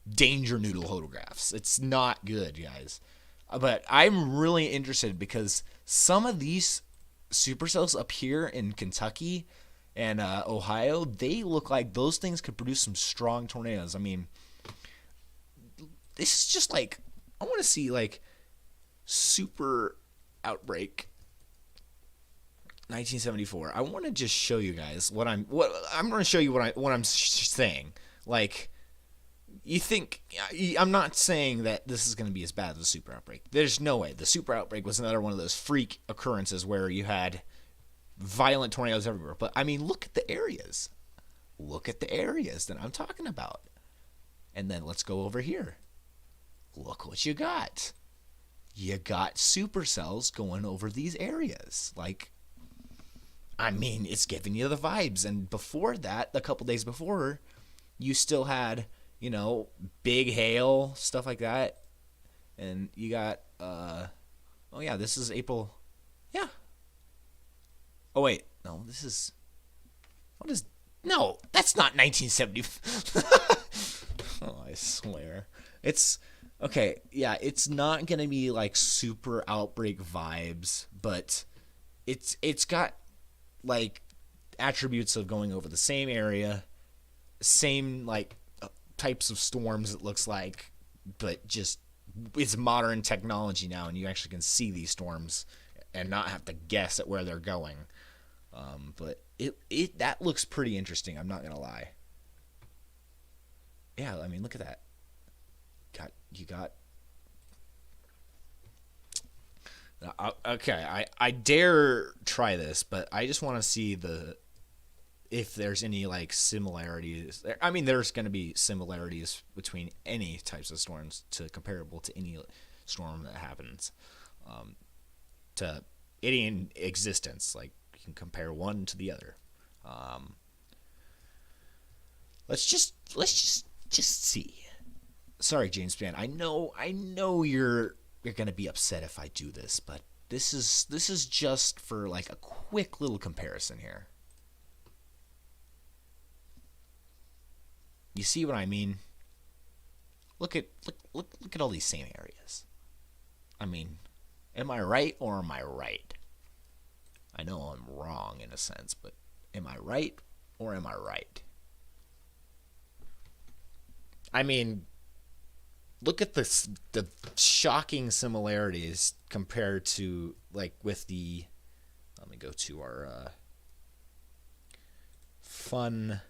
danger noodle photographs. It's not good, guys. But I'm really interested because some of these supercells up here in Kentucky and Ohio, they look like those things could produce some strong tornadoes. I mean, this is just like, I want to see like super outbreak 1974. I want to just show you guys what I'm going to show you what I'm saying. Like, you think I'm not saying that this is going to be as bad as the super outbreak. There's no way. The super outbreak was another one of those freak occurrences where you had violent tornadoes everywhere. But I mean, look at the areas. Look at the areas that I'm talking about. And then let's go over here. Look what you got. You got supercells going over these areas. Like, I mean, it's giving you the vibes. And before that, a couple days before, you still had, you know, big hail, stuff like that. And you got, oh yeah, this is April. Yeah. Oh wait, no, this is, what is, no, that's not 1970. Oh, I swear. It's, okay, yeah, it's not going to be like super outbreak vibes, but it's got like attributes of going over the same area, same like types of storms it looks like, but just it's modern technology now and you actually can see these storms and not have to guess at where they're going. But it that looks pretty interesting, I'm not gonna lie. Yeah, I mean, look at that. You got okay, I dare try this, but I just want to see if there's any like similarities. I mean, there's going to be similarities between any types of storms to comparable to any storm that happens to any in existence. Like, you can compare one to the other. Let's just see. Sorry, James Spann. I know you're gonna be upset if I do this, but this is just for like a quick little comparison here. You see what I mean? Look at all these same areas. I mean, am I right or am I right? I know I'm wrong in a sense, but am I right or am I right? I mean, look at the shocking similarities compared to, like, with the, let me go to our fun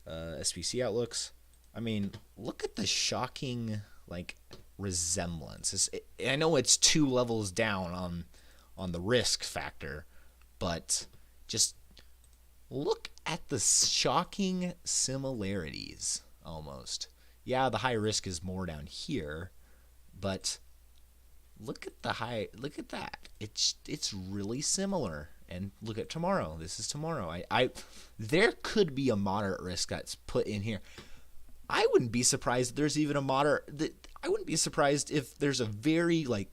SPC outlooks. I mean, look at the shocking, like, resemblance. I know it's 2 levels down on the risk factor, but just look at the shocking similarities almost. Yeah, the high risk is more down here, but look at that. It's really similar. And look at tomorrow. This is tomorrow. There could be a moderate risk that's put in here. I wouldn't be surprised if there's even a moderate. I wouldn't be surprised if there's a very, like,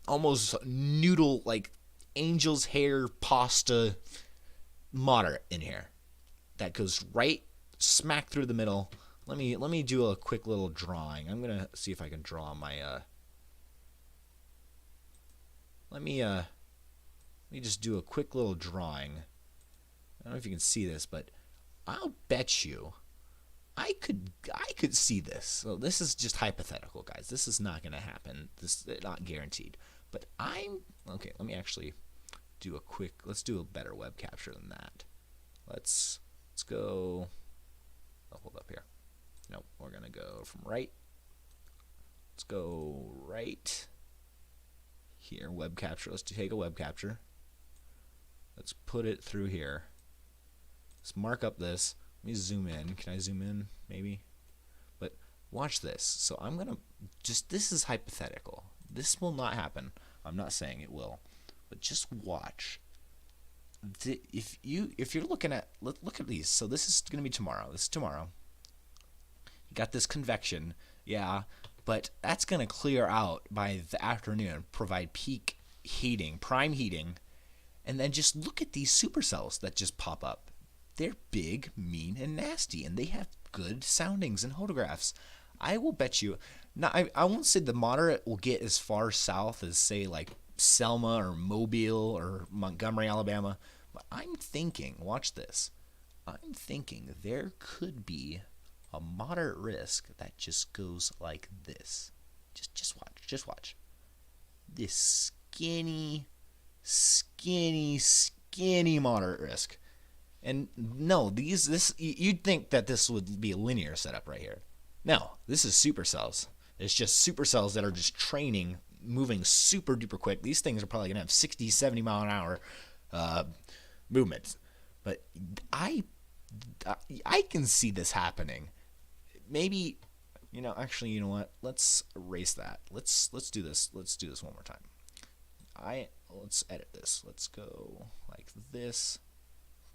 almost noodle, like, angel's hair pasta moderate in here that goes right smack through the middle. Let me do a quick little drawing. I'm gonna see if I can draw my let me just do a quick little drawing. I don't know if you can see this, but I'll bet you I could see this. So this is just hypothetical, guys. This is not gonna happen. This is not guaranteed. But okay. Let me actually do let's do a better web capture than that. Let's go. I'll hold up here. Nope, we're gonna go from right. Let's go right here. Web capture. Let's take a web capture. Let's put it through here. Let's mark up this. Let me zoom in. Can I zoom in? Maybe. But watch this. So I'm gonna this is hypothetical. This will not happen. I'm not saying it will, but just watch. If you're looking at look at these. So this is gonna be tomorrow. This is tomorrow. You got this convection, yeah, but that's gonna clear out by the afternoon, provide peak heating, prime heating, and then just look at these supercells that just pop up. They're big, mean, and nasty, and they have good soundings and photographs. I will bet you. Now, I won't say the moderate will get as far south as, say, like Selma or Mobile or Montgomery, Alabama, but I'm thinking, watch this, I'm thinking there could be a moderate risk that just goes like this. Just watch. This skinny moderate risk. And no, this you'd think that this would be a linear setup right here. No, this is supercells. It's just supercells that are just training, moving super duper quick. These things are probably going to have 60, 70 mile an hour movements. But I can see this happening. Maybe, actually, you know what? Let's erase that. Let's do this. Let's do this one more time. Let's edit this. Let's go like this.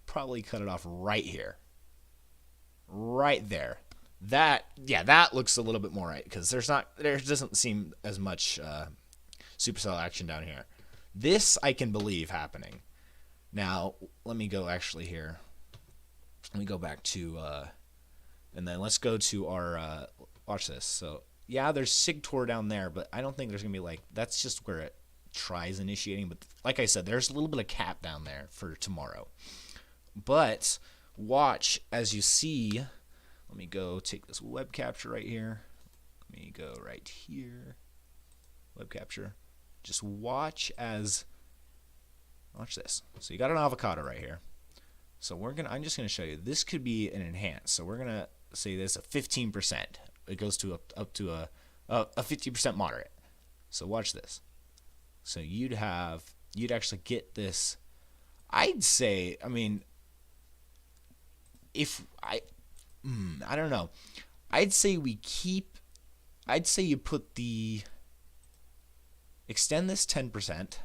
Probably cut it off right here. Right there. That looks a little bit more right, because there doesn't seem as much supercell action down here. This I can believe happening. Now, let me go actually here. Let me go back to, and then let's go to our, watch this. So, yeah, there's Sigtor down there, but I don't think there's going to be like, that's just where it tries initiating. But like I said, there's a little bit of cap down there for tomorrow. But watch as you see. Let me go take this web capture right here. Let me go right here. Web capture. Just watch this. So you got an avocado right here. So I'm just gonna show you. This could be an enhance. So we're gonna say this a 15%. It goes to up to a 50% moderate. So watch this. So you'd actually get this. I'd say, I don't know. I'd say you extend this 10%.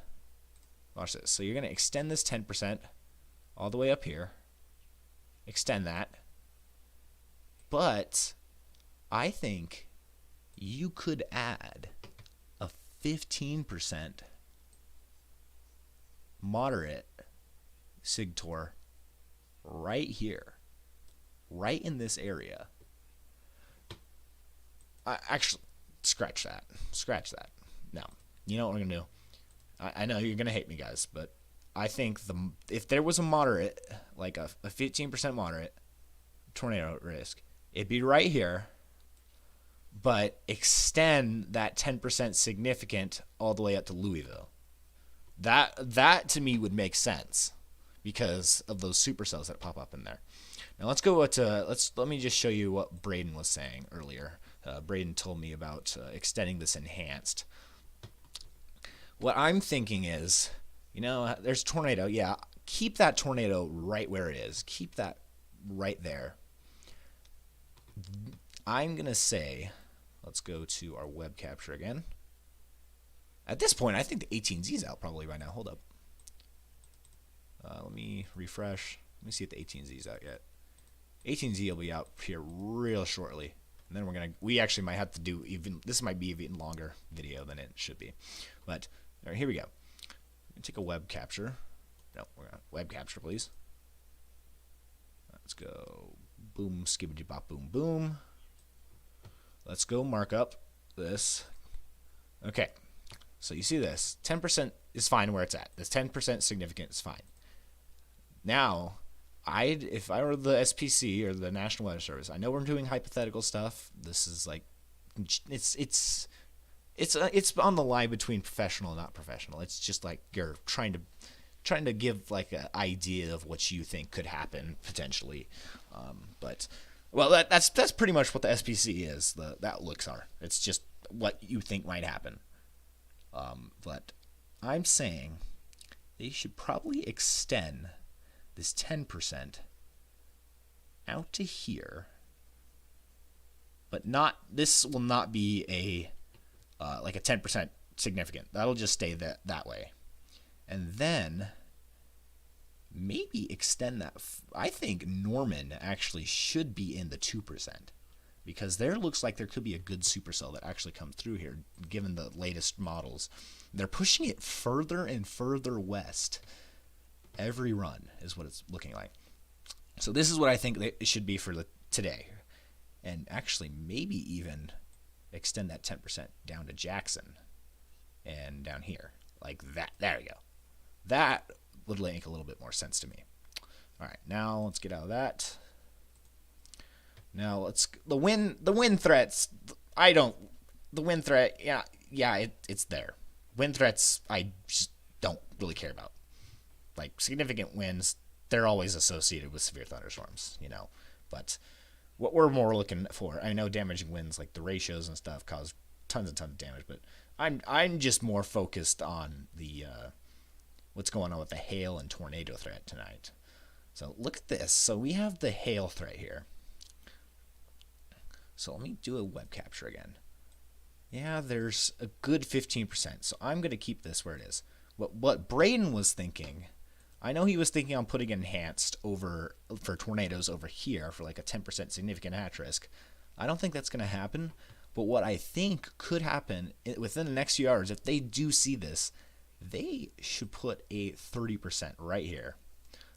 Watch this. So you're going to extend this 10% all the way up here. Extend that. But I think you could add a 15% moderate Sigtor right here. Right in this area. Actually, scratch that. No. You know what we're going to do? I know you're going to hate me, guys, but I think if there was a moderate, like a 15% moderate tornado risk, it'd be right here, but extend that 10% significant all the way up to Louisville. That to me would make sense because of those supercells that pop up in there. Now let's go let me just show you what Braden was saying earlier. Braden told me about extending this enhanced. What I'm thinking is, there's a tornado. Yeah, keep that tornado right where it is. Keep that right there. I'm going to say, let's go to our web capture again. At this point, I think the 18Z's out probably by now. Hold up. Let me refresh. Let me see if the 18Z's out yet. 18Z will be out here real shortly. And then we actually might have to do this might be even longer video than it should be. But all right, here we go. Take a web capture. No, we're gonna web capture, please. Let's go boom, skibbity bop, boom, boom. Let's go mark up this. Okay, so you see this. 10% is fine where it's at. This 10% significant is fine. Now, if I were the SPC or the National Weather Service, I know we're doing hypothetical stuff. This is like, it's on the line between professional and not professional. It's just like you're trying to give like an idea of what you think could happen potentially. But that's pretty much what the SPC is. The outlooks are. It's just what you think might happen. But I'm saying they should probably extend this 10% out to here, but this will not be a like a 10% significant. That'll just stay that way. And then maybe extend that. I think Norman actually should be in the 2%. because there looks like there could be a good supercell that actually comes through here, given the latest models. They're pushing it further and further west. Every run is what it's looking like. So this is what I think it should be for today. And actually maybe even extend that 10% down to Jackson and down here. Like that. There we go. That would make a little bit more sense to me. All right, now let's get out of that. Now let's the wind threats. The wind threat. Yeah, it's there. Wind threats I just don't really care about. Like significant winds, they're always associated with severe thunderstorms, But what we're more looking for, I know damaging winds like the ratios and stuff cause tons and tons of damage, but I'm just more focused on the what's going on with the hail and tornado threat tonight. So look at this. So we have the hail threat here. So let me do a web capture again. Yeah, there's a good 15%. So I'm going to keep this where it is. What Braden was thinking, I know he was thinking on putting enhanced over for tornadoes over here for like a 10% significant hatch risk. I don't think that's going to happen. But what I think could happen within the next few hours, if they do see this, they should put a 30% right here.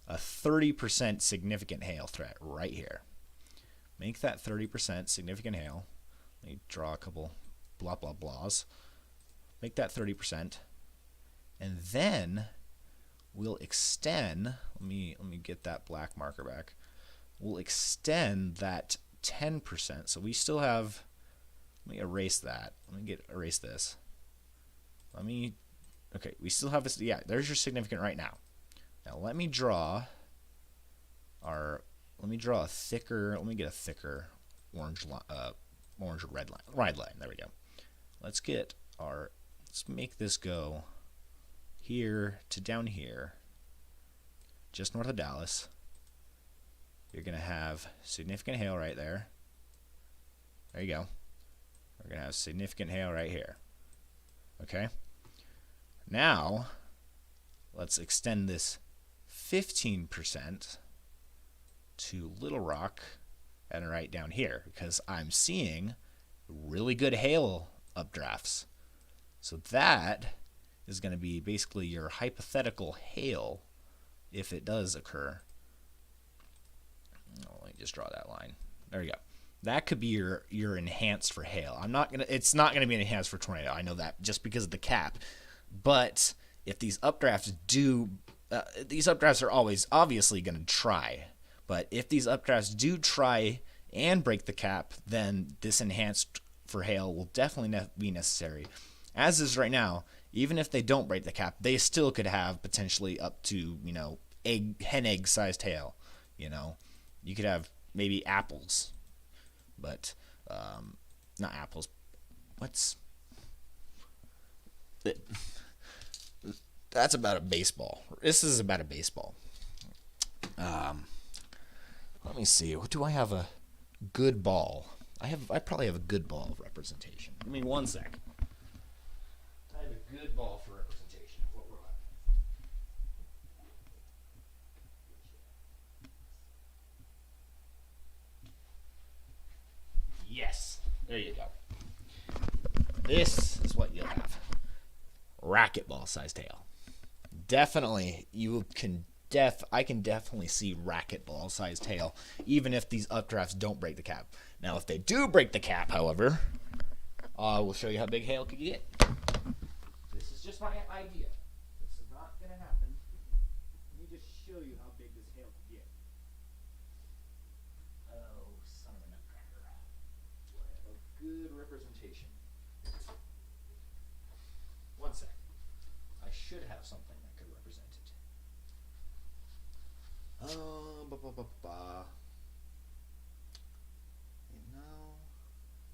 A 30% significant hail threat right here. Make that 30% significant hail. Let me draw a couple blah blah blahs. Make that 30%. And then we'll extend, let me get that black marker back. We'll extend that 10%. So we still have, let me erase that. Let me erase this. Okay, we still have this. Yeah, there's your significant right now. Now let me draw a thicker, let me get a thicker orange or red line. There we go. Let's make this go here to down here, just north of Dallas. You're going to have significant hail right there. There you go. We're going to have significant hail right here. Okay? Now, let's extend this 15% to Little Rock and right down here, because I'm seeing really good hail updrafts. So that is going to be basically your hypothetical hail if it does occur. Let me just draw that line. There you go. That could be your enhanced for hail. It's not gonna be enhanced for tornado. I know that just because of the cap. But if these updrafts these updrafts are always obviously gonna try. But if these updrafts do try and break the cap, then this enhanced for hail will definitely be necessary. As is right now, even if they don't break the cap, they still could have potentially up to, hen egg sized hail. You could have maybe apples, but not apples. That's about a baseball. This is about a baseball. Let me see. Do I have a good ball? I probably have a good ball of representation. Give me 1 sec. I have a good ball for representation of what we're at. Yes. There you go. This is what you'll have. Racquetball sized hail. Definitely, I can definitely see racquetball sized hail, even if these updrafts don't break the cap. Now, if they do break the cap, however, we'll show you how big hail could get. This is just my idea. This is not going to happen. Let me just show you how big this hail could get. Oh, son of a nutcracker. Do I have a good representation? 1 sec. I should have something that could represent it.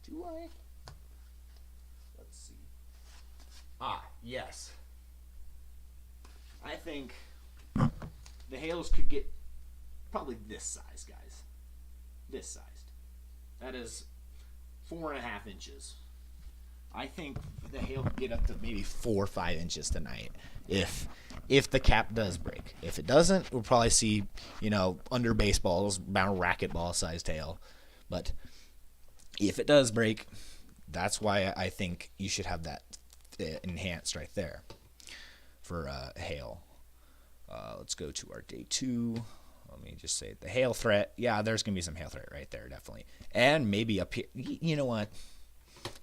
Do I? Let's see. Yes. I think the hails could get probably this size, guys. This sized. That is 4.5 inches. I think the hail could get up to maybe 4 or 5 inches tonight if the cap does break. If it doesn't, we'll probably see, under baseballs, about racquetball sized hail. But If it does break, that's why I think you should have that enhanced right there for hail. Let's go to our day 2. Let me just say the hail threat. Yeah, there's going to be some hail threat right there, definitely. And maybe up here. You know what?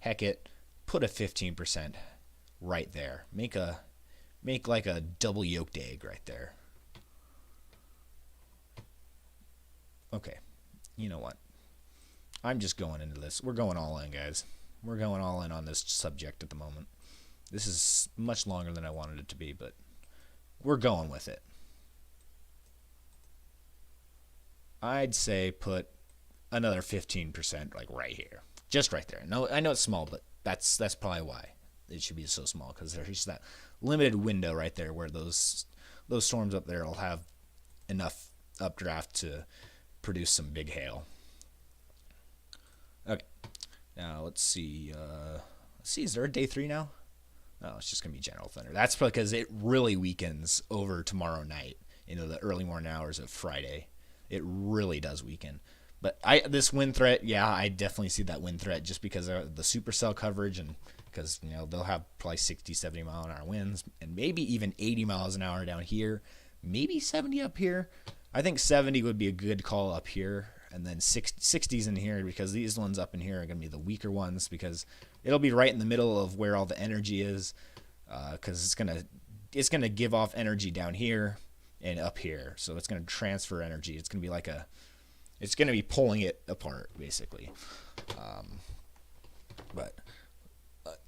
Heck it. Put a 15% right there. Make like a double yolked egg right there. Okay. You know what? I'm just going into this. We're going all in, guys. We're going all in on this subject at the moment. This is much longer than I wanted it to be, but we're going with it. I'd say put another 15% like right here. Just right there. No, I know it's small, but that's probably why it should be so small, because there's just that limited window right there where those storms up there will have enough updraft to produce some big hail. Okay. Now let's see. Is there a day 3 now? No, it's just gonna be general thunder. That's because it really weakens over tomorrow night into the early morning hours of Friday. It really does weaken. But this wind threat, yeah, I definitely see that wind threat just because of the supercell coverage, and because they'll have probably 60, 70 mile an hour winds, and maybe even 80 miles an hour down here, maybe 70 up here. I think 70 would be a good call up here, and then 60s in here, because these ones up in here are going to be the weaker ones, because it'll be right in the middle of where all the energy is, because it's gonna give off energy down here and up here, so it's going to transfer energy. It's going to be it's going to be pulling it apart, basically. But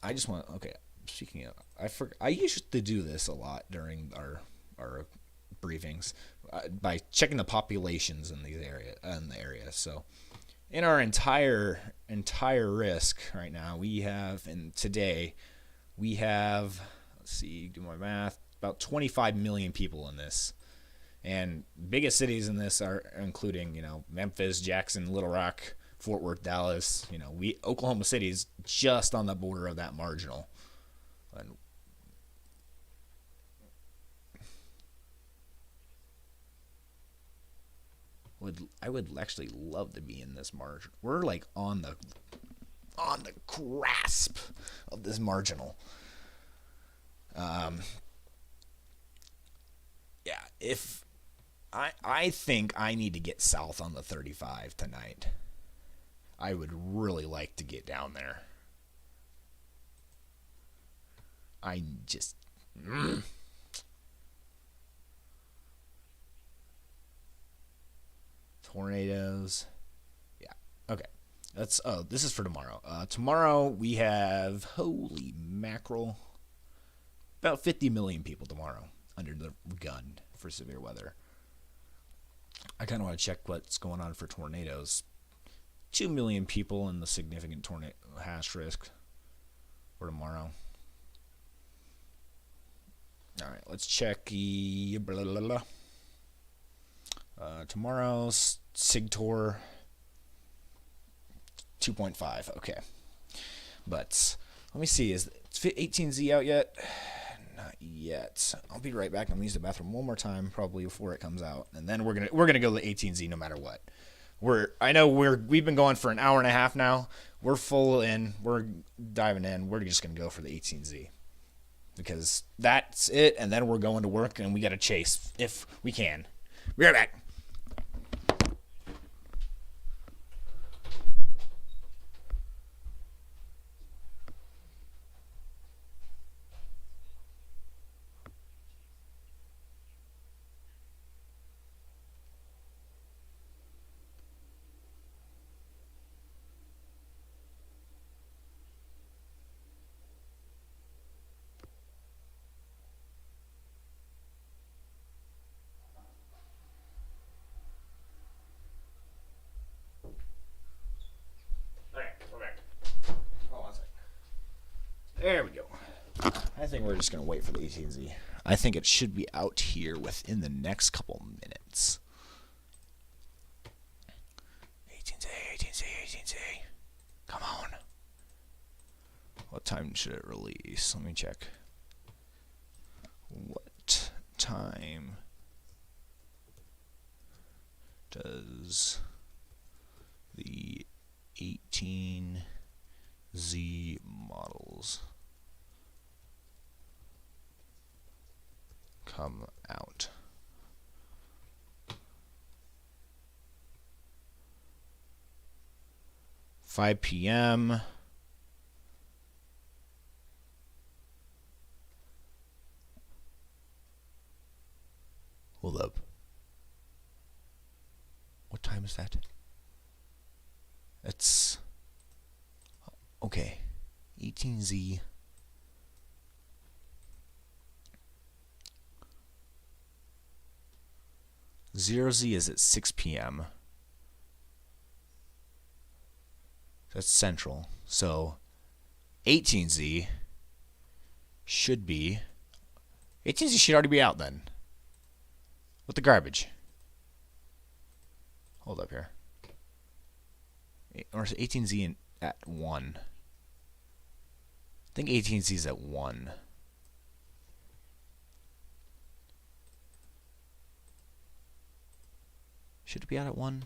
I just want, okay, speaking of, I used to do this a lot during our briefings by checking the populations in the area. So in our entire risk right now, today we have, let's see, do my math, about 25 million people in this. And biggest cities in this are including, Memphis, Jackson, Little Rock, Fort Worth, Dallas. Oklahoma City's just on the border of that marginal. And I would actually love to be in this margin. We're like on the grasp of this marginal. Yeah, if I think I need to get south on the 35 tonight. I would really like to get down there. I just tornadoes. Yeah. Okay. This is for tomorrow. Tomorrow we have, holy mackerel, about 50 million people tomorrow under the gun for severe weather. I kind of want to check what's going on for tornadoes. 2 million people in the significant tornado hash risk for tomorrow. All right, let's check tomorrow's SIGTOR 2.5. Okay, but let me see. Is 18Z out yet? Not yet. I'll be right back. I'm gonna use the bathroom one more time, probably before it comes out, and then we're gonna go to 18Z no matter what. We've been going for an hour and a half now. We're full in. We're diving in. We're just gonna go for the 18Z because that's it, and then we're going to work, and we gotta chase if we can. Be right back. There we go. I think we're just going to wait for the 18Z. I think it should be out here within the next couple minutes. 18Z, 18Z, 18Z. Come on. What time should it release? Let me check. What time does the 18Z models come out. $5 p.m. Hold up. What time is that? It's okay. 18Z. Zero Z is at 6 p.m. That's central. So 18Z should be 18Z should already be out then. With the garbage. Hold up here. Or is 18Z at 1? I think 18Z is at 1. Should it be out at 1?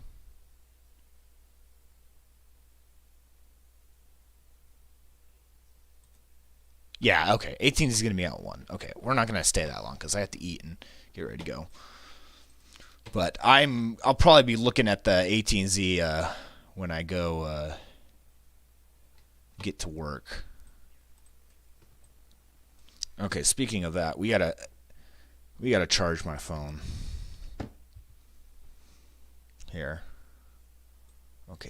Yeah, okay. 18 is going to be out 1. Okay, we're not going to stay that long because I have to eat and get ready to go. But I'll probably be looking at the 18Z when I go get to work. Okay, speaking of that, we gotta charge my phone. Here. Okay,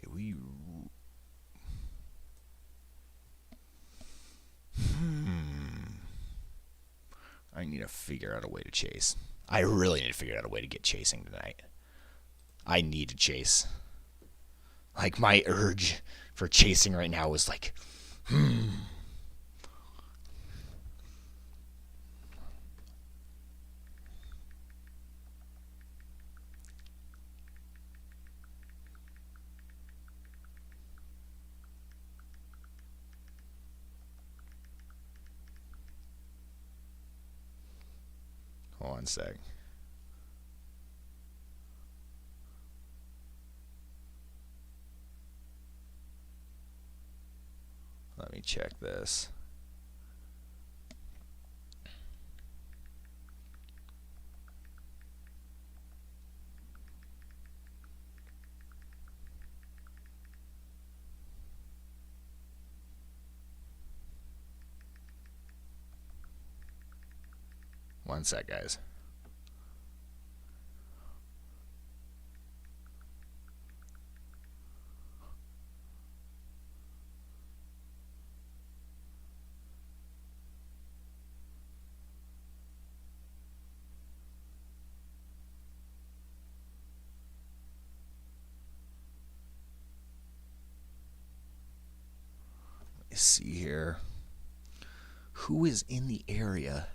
I need to figure out a way to chase. I really need to figure out a way to get chasing tonight. I need to chase. Like, my urge for chasing right now is like, Hold on a sec. Let me check this. One sec, guys. Let me see here. Who is in the area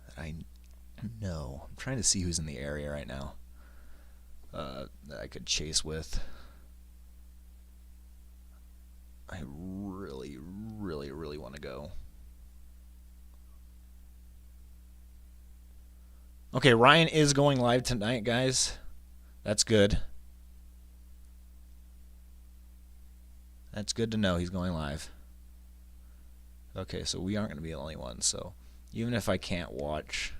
that I know? I'm trying to see who's in the area right now that I could chase with. I really, really, really want to go. Okay, Ryan is going live tonight, guys. That's good. That's good to know he's going live. Okay, so we aren't going to be the only ones. So even if I can't watch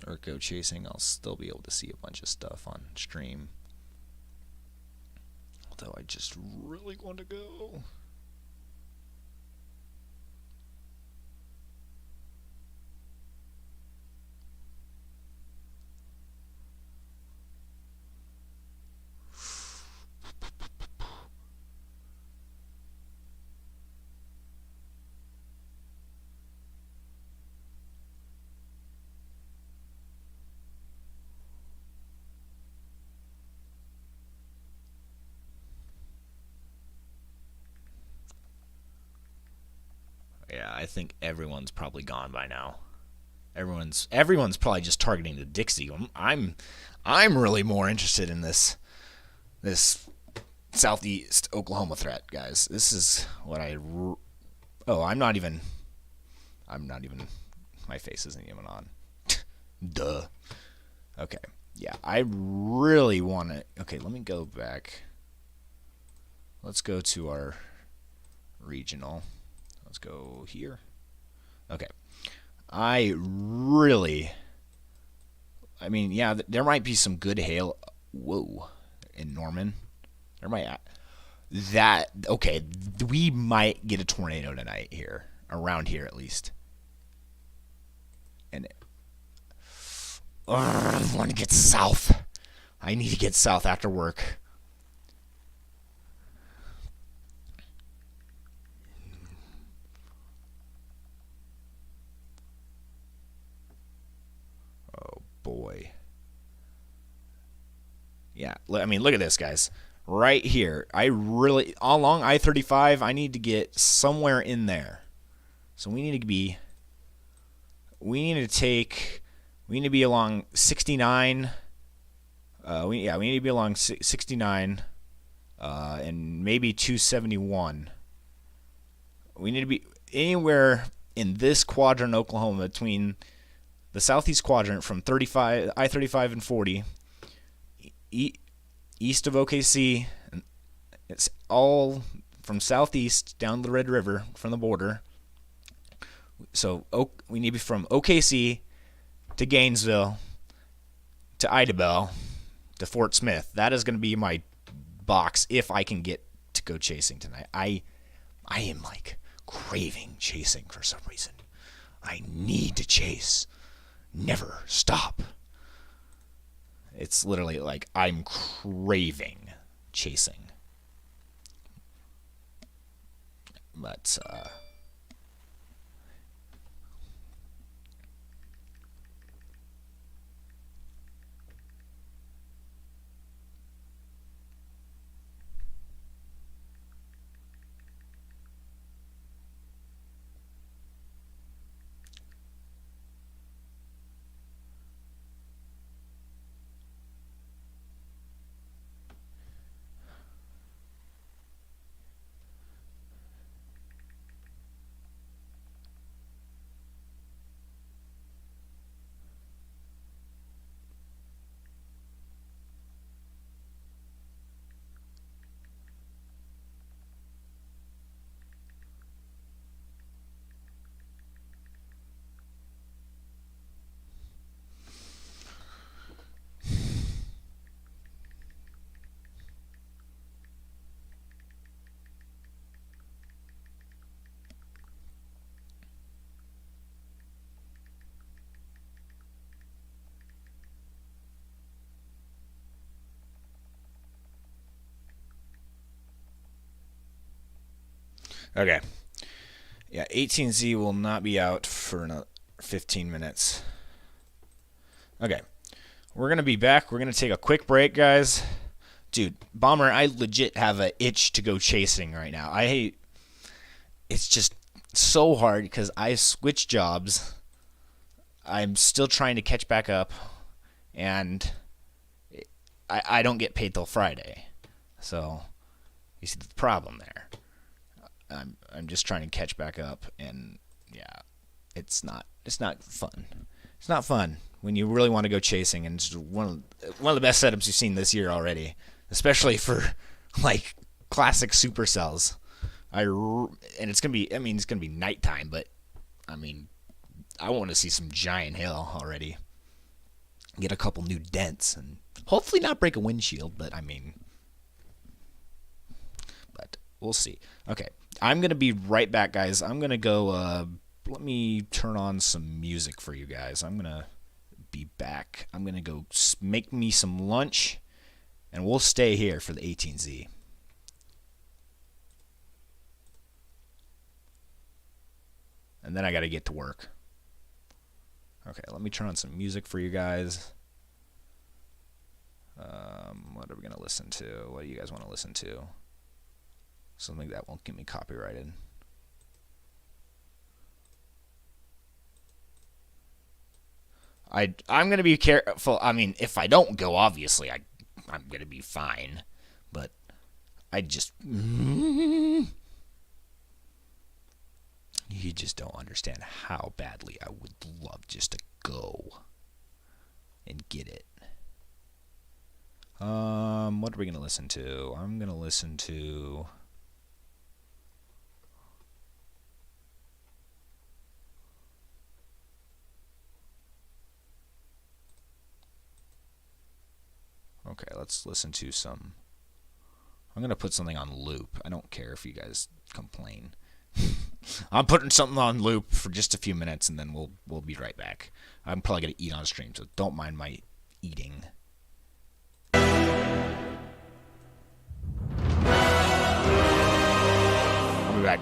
or go chasing, I'll still be able to see a bunch of stuff on stream. Although I just really want to go. Yeah, I think everyone's probably gone by now. Everyone's probably just targeting the Dixie. I'm really more interested in this Southeast Oklahoma threat, guys. This is what I'm not even. My face isn't even on. Duh. Okay. Yeah, I really want to. Okay, let me go back. let's go to our regional. Let's go here. Okay. I mean, yeah, there might be some good hail. Whoa, in Norman, there might okay. We might get a tornado tonight here, around here at least. And I want to get south. I need to get south after work. Oh boy. Yeah, I mean, look at this, guys. Right here, along I-35, I need to get somewhere in there. So we need to be along 69. We need to be along 69, and maybe 271. We need to be anywhere in this quadrant, Oklahoma, between the southeast quadrant from I-35 and 40, east of OKC. It's all from southeast down the Red River from the border. So we need to be from OKC to Gainesville to Idabel to Fort Smith. That is going to be my box if I can get to go chasing tonight. I am like craving chasing for some reason. I need to chase. Never stop. It's literally like I'm craving chasing. But okay. Yeah, 18Z will not be out for another 15 minutes. Okay. We're going to be back. We're going to take a quick break, guys. Dude, Bomber, I legit have an itch to go chasing right now. It's just so hard because I switched jobs. I'm still trying to catch back up, and I don't get paid till Friday. So, you see the problem there. I'm just trying to catch back up, and yeah, it's not fun. It's not fun when you really want to go chasing, and it's one of the best setups you've seen this year already, especially for like classic supercells. And it's gonna be, I mean, it's gonna be nighttime, but I mean, I want to see some giant hail already. Get a couple new dents, and hopefully not break a windshield, but I mean, but we'll see. Okay, I'm going to be right back, guys. I'm going to go, let me turn on some music for you guys. I'm going to be back. I'm going to go make me some lunch, and we'll stay here for the 18Z. And then I got to get to work. Okay, let me turn on some music for you guys. What are we going to listen to? What do you guys want to listen to? Something that won't get me copyrighted. I'm going to be careful. I mean, if I don't go, obviously, I'm going to be fine. But I just... You just don't understand how badly I would love just to go and get it. What are we gonna listen to? I'm gonna listen to. Okay, let's listen to some. I'm gonna put something on loop. I don't care if you guys complain. I'm putting something on loop for just a few minutes, and then we'll be right back. I'm probably gonna eat on stream, so don't mind my eating. I'll be back.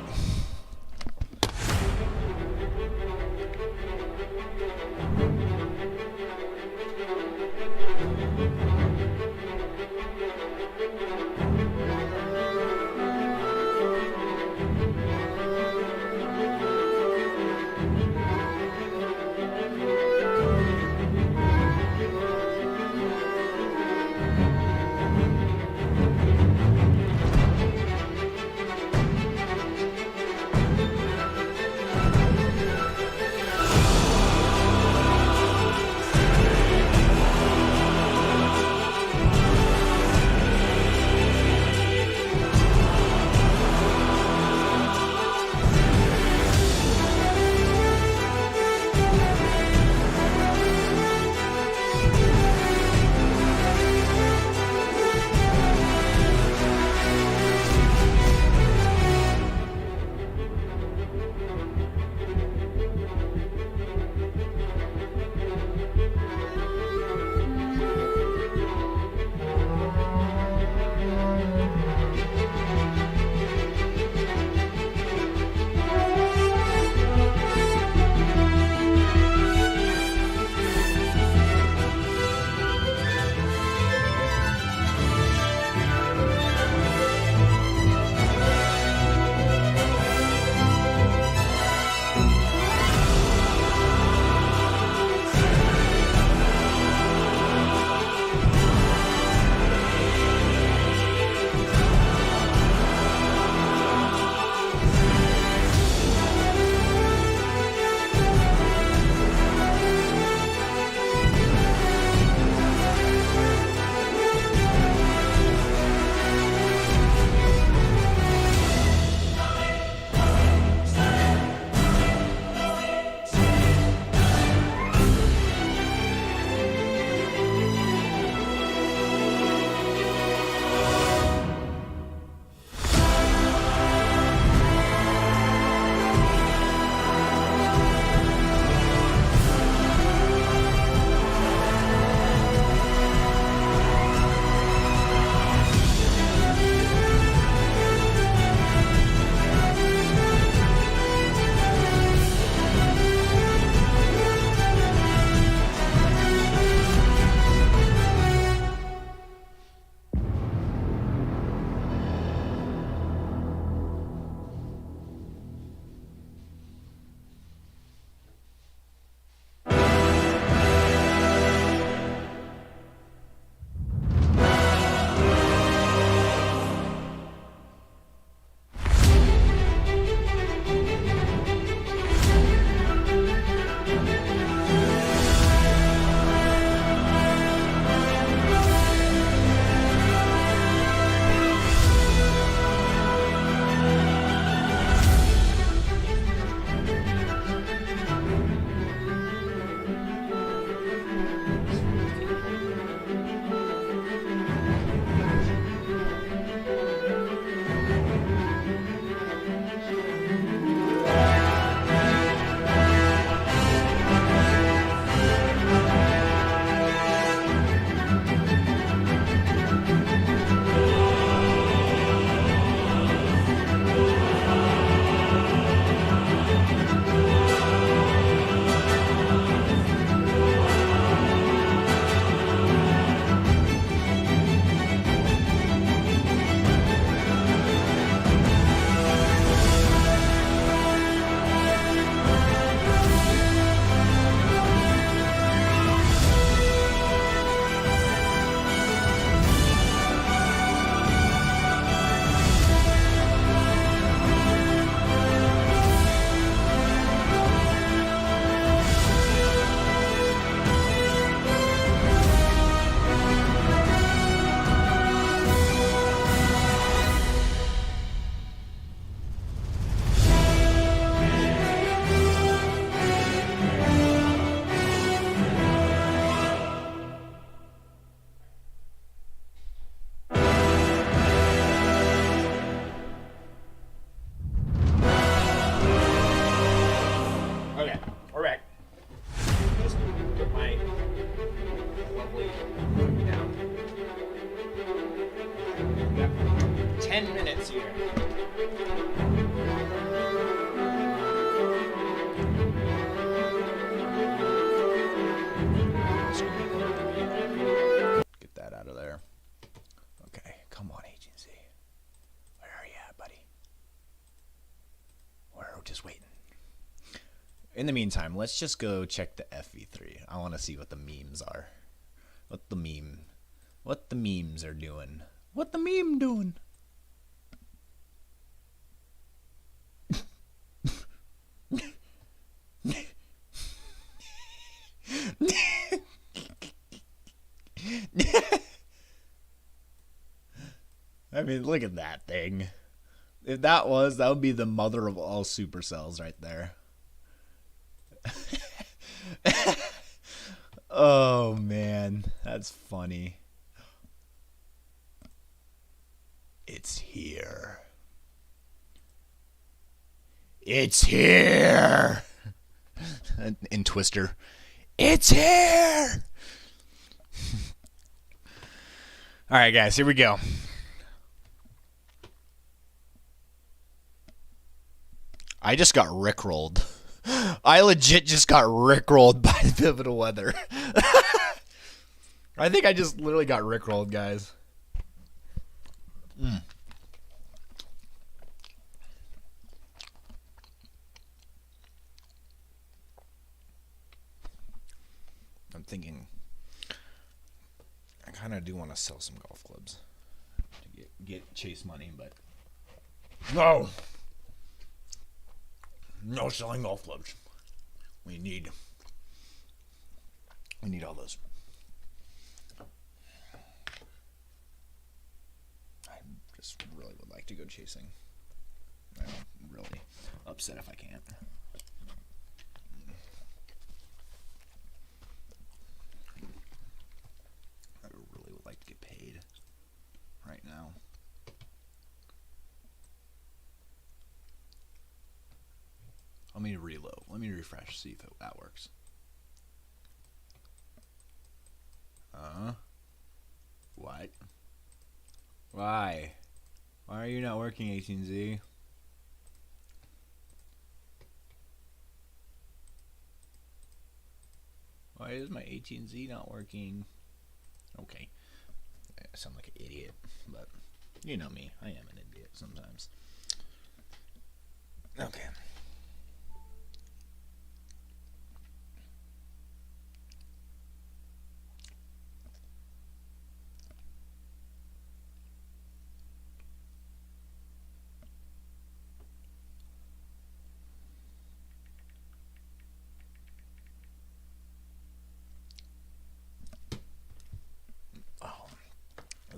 minutes here. Get that out of there. Okay, come on, agency. Where are you at, buddy? We're just waiting. In the meantime, let's just go check the FV3. I want to see what the memes are. What the memes are doing. What the meme doing? I mean, look at that thing. If that would be the mother of all supercells right there. Oh, man. That's funny. It's here. It's here. In Twister. It's here. All right, guys, here we go. I just got rickrolled. I legit just got rickrolled by the pivotal weather. I think I just literally got rickrolled, guys. I'm thinking I kind of do want to sell some golf clubs to get chase money, but no selling golf clubs. We need all those. I just really would like to go chasing. I'm really upset if I can't. I really would like to get paid right now. Let me reload. Let me refresh, see if that works. What? Why? Why are you not working, 18Z? Why is my 18Z not working? Okay. I sound like an idiot, but you know me. I am an idiot sometimes. Okay.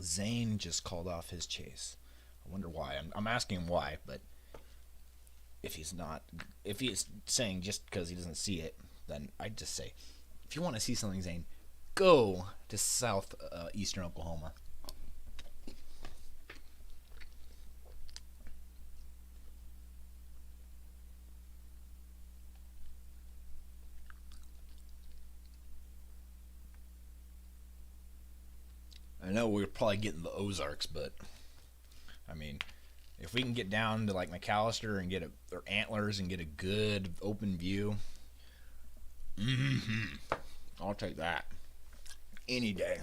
Zane just called off his chase. I wonder why. I'm asking him why, but if he's saying just because he doesn't see it, then I'd just say, if you want to see something, Zane, go to southeastern Oklahoma. I know we're probably getting the Ozarks, but I mean, if we can get down to like McAllister and get their antlers and get a good open view, I'll take that any day.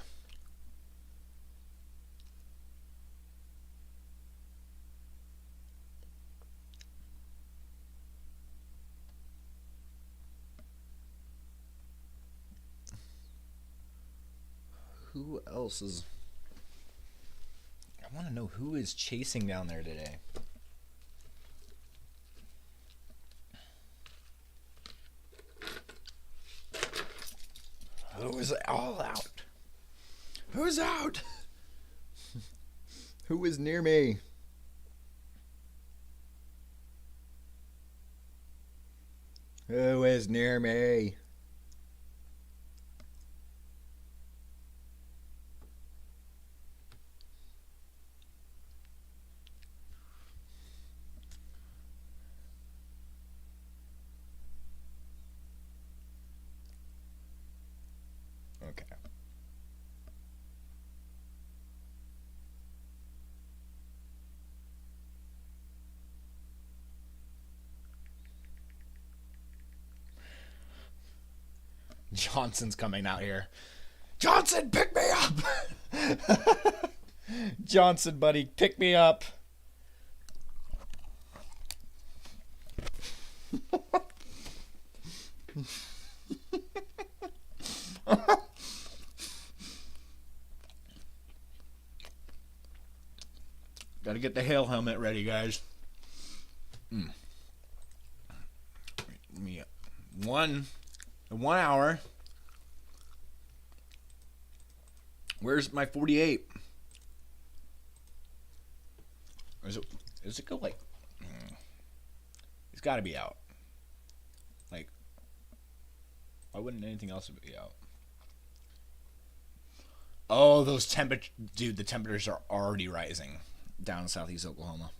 Who else is... I want to know who is chasing down there today. Who is all out? Who's out? Who is near me? Who is near me? Okay. Johnson's coming out here. Johnson, pick me up. Johnson, buddy, pick me up. Gotta get the hail helmet ready, guys. Me 1 hour. Where's my 48? Does it go like? It's got to be out. Like, why wouldn't anything else be out? Oh, those temperatures, dude! The temperatures are already rising down in southeast Oklahoma.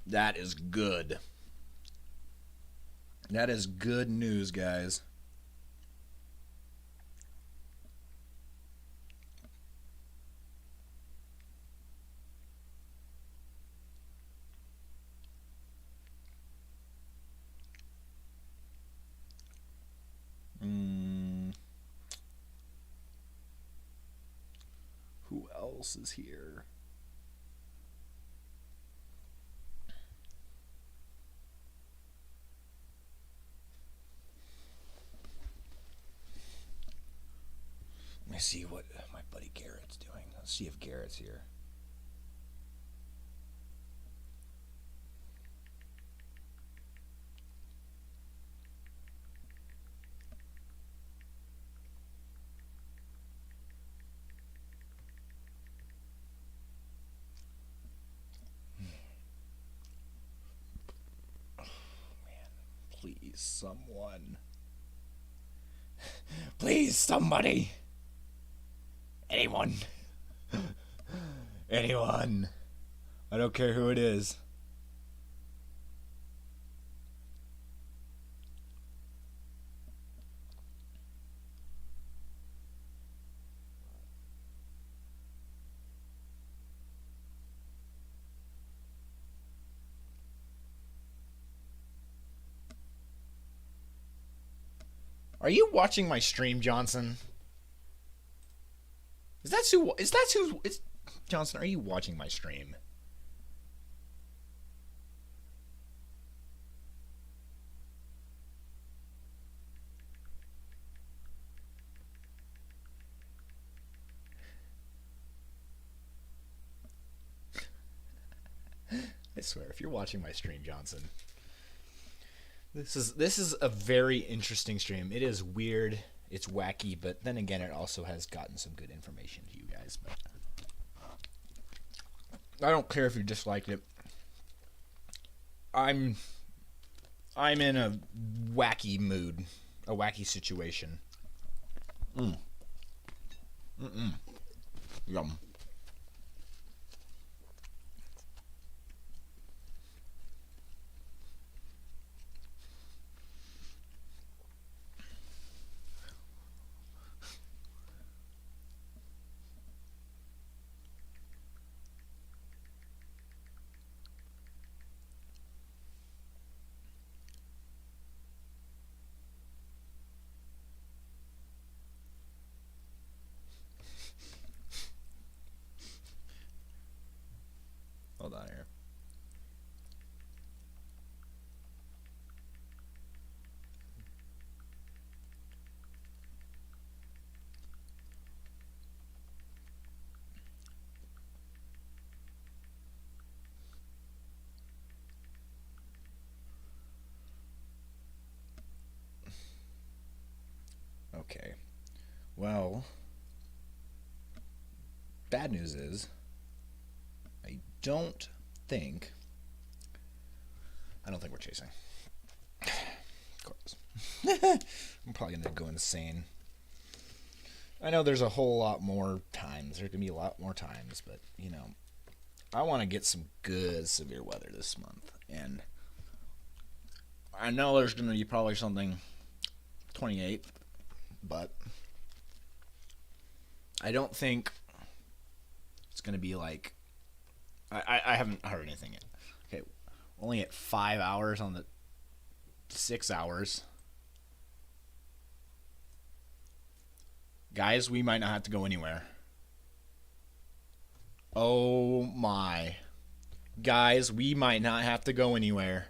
That is good. That is good news, guys. Who else is here? Let me see what my buddy Garrett's doing. Let's see if Garrett's here. Please, someone. Please, somebody. Anyone. Anyone. I don't care who it is. Are you watching my stream, Johnson? Is that who? Johnson, are you watching my stream? I swear, if you're watching my stream, Johnson, this is a very interesting stream. It is weird, it's wacky, but then again, it also has gotten some good information to you guys. But I don't care if you disliked it. I'm in a wacky mood, a wacky situation. Yum. Hold on here. Okay. Well, bad news is I don't think we're chasing. Of course. I'm probably going to go insane. I know there's a whole lot more times. There can be a lot more times, but, you know, I want to get some good severe weather this month. And I know there's going to be probably something 28th, but I don't think it's going to be like, I haven't heard anything yet. Okay, only at 5 hours on the 6 hours. Guys, we might not have to go anywhere. Oh my. Guys, we might not have to go anywhere.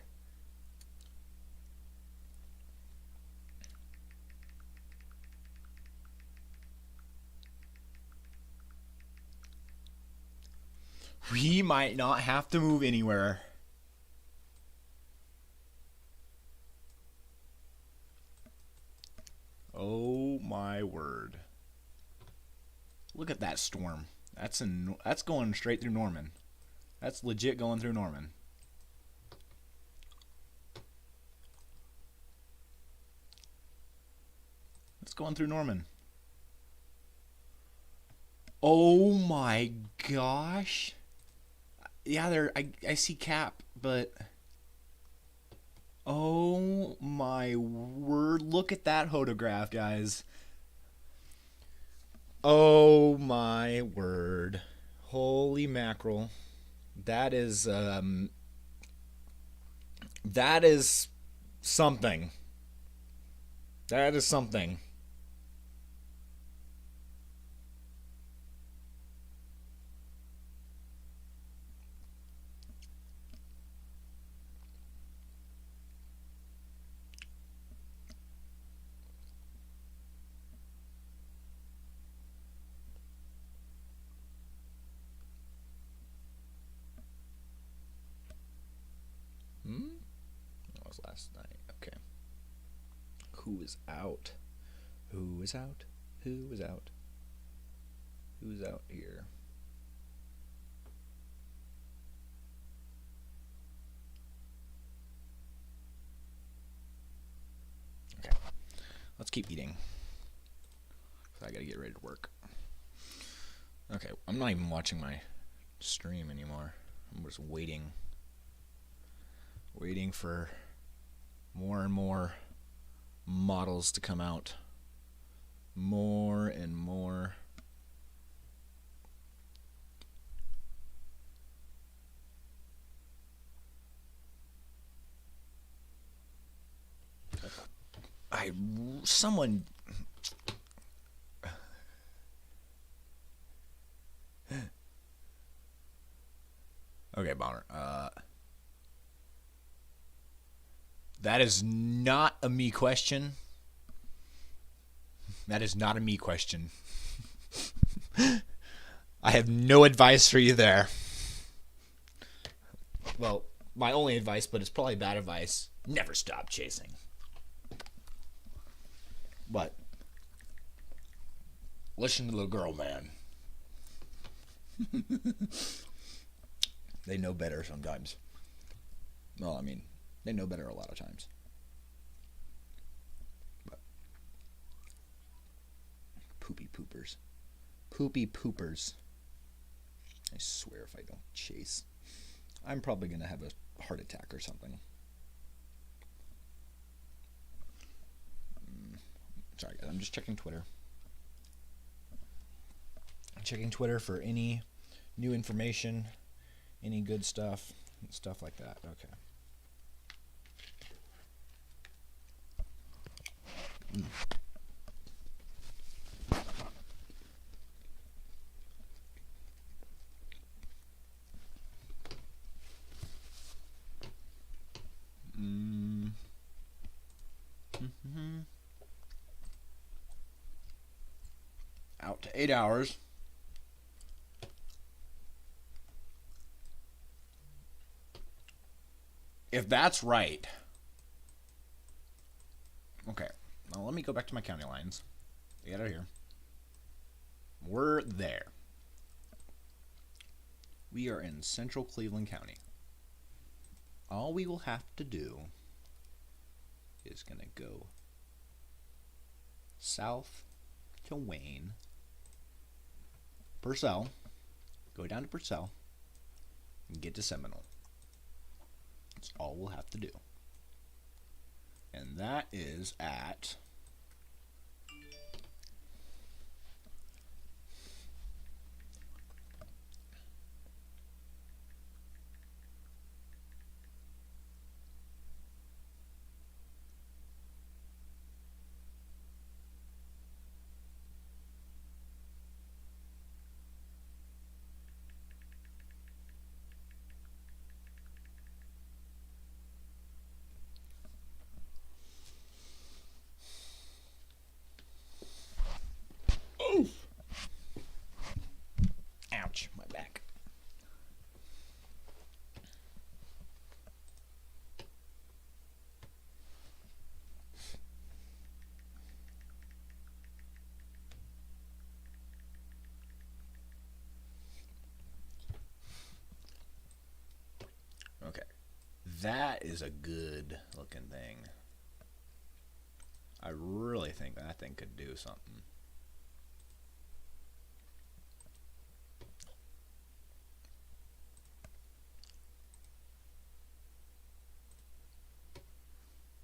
We might not have to move anywhere. Oh my word. Look at that storm. That's going straight through Norman. That's legit going through Norman. It's going through Norman. Oh my gosh. Yeah, I see Cap, but oh my word, look at that photograph, guys. Oh my word. Holy mackerel. That is something. That is something. That was last night. Okay. Who is out? Who is out? Who is out? Who's out here? Okay. Let's keep eating. I gotta get ready to work. Okay, I'm not even watching my stream anymore. I'm just waiting for more and more models to come out. More and more. Someone Okay, Bonner. That is not a me question. That is not a me question. I have no advice for you there. Well, my only advice, but it's probably bad advice, never stop chasing. But listen to the girl, man. They know better sometimes. Well, I mean, they know better a lot of times. But poopy poopers. Poopy poopers. I swear if I don't chase, I'm probably going to have a heart attack or something. Sorry, guys. I'm just checking Twitter. I'm checking Twitter for any new information, any good stuff like that. Okay. Out to 8 hours. If that's right. Okay. Now let me go back to my county lines. Get out of here. We're there. We are in central Cleveland County. All we will have to do is going to go south to Wayne, Purcell, go down to Purcell, and get to Seminole. That's all we'll have to do. And that is at that is a good looking thing. I really think that thing could do something.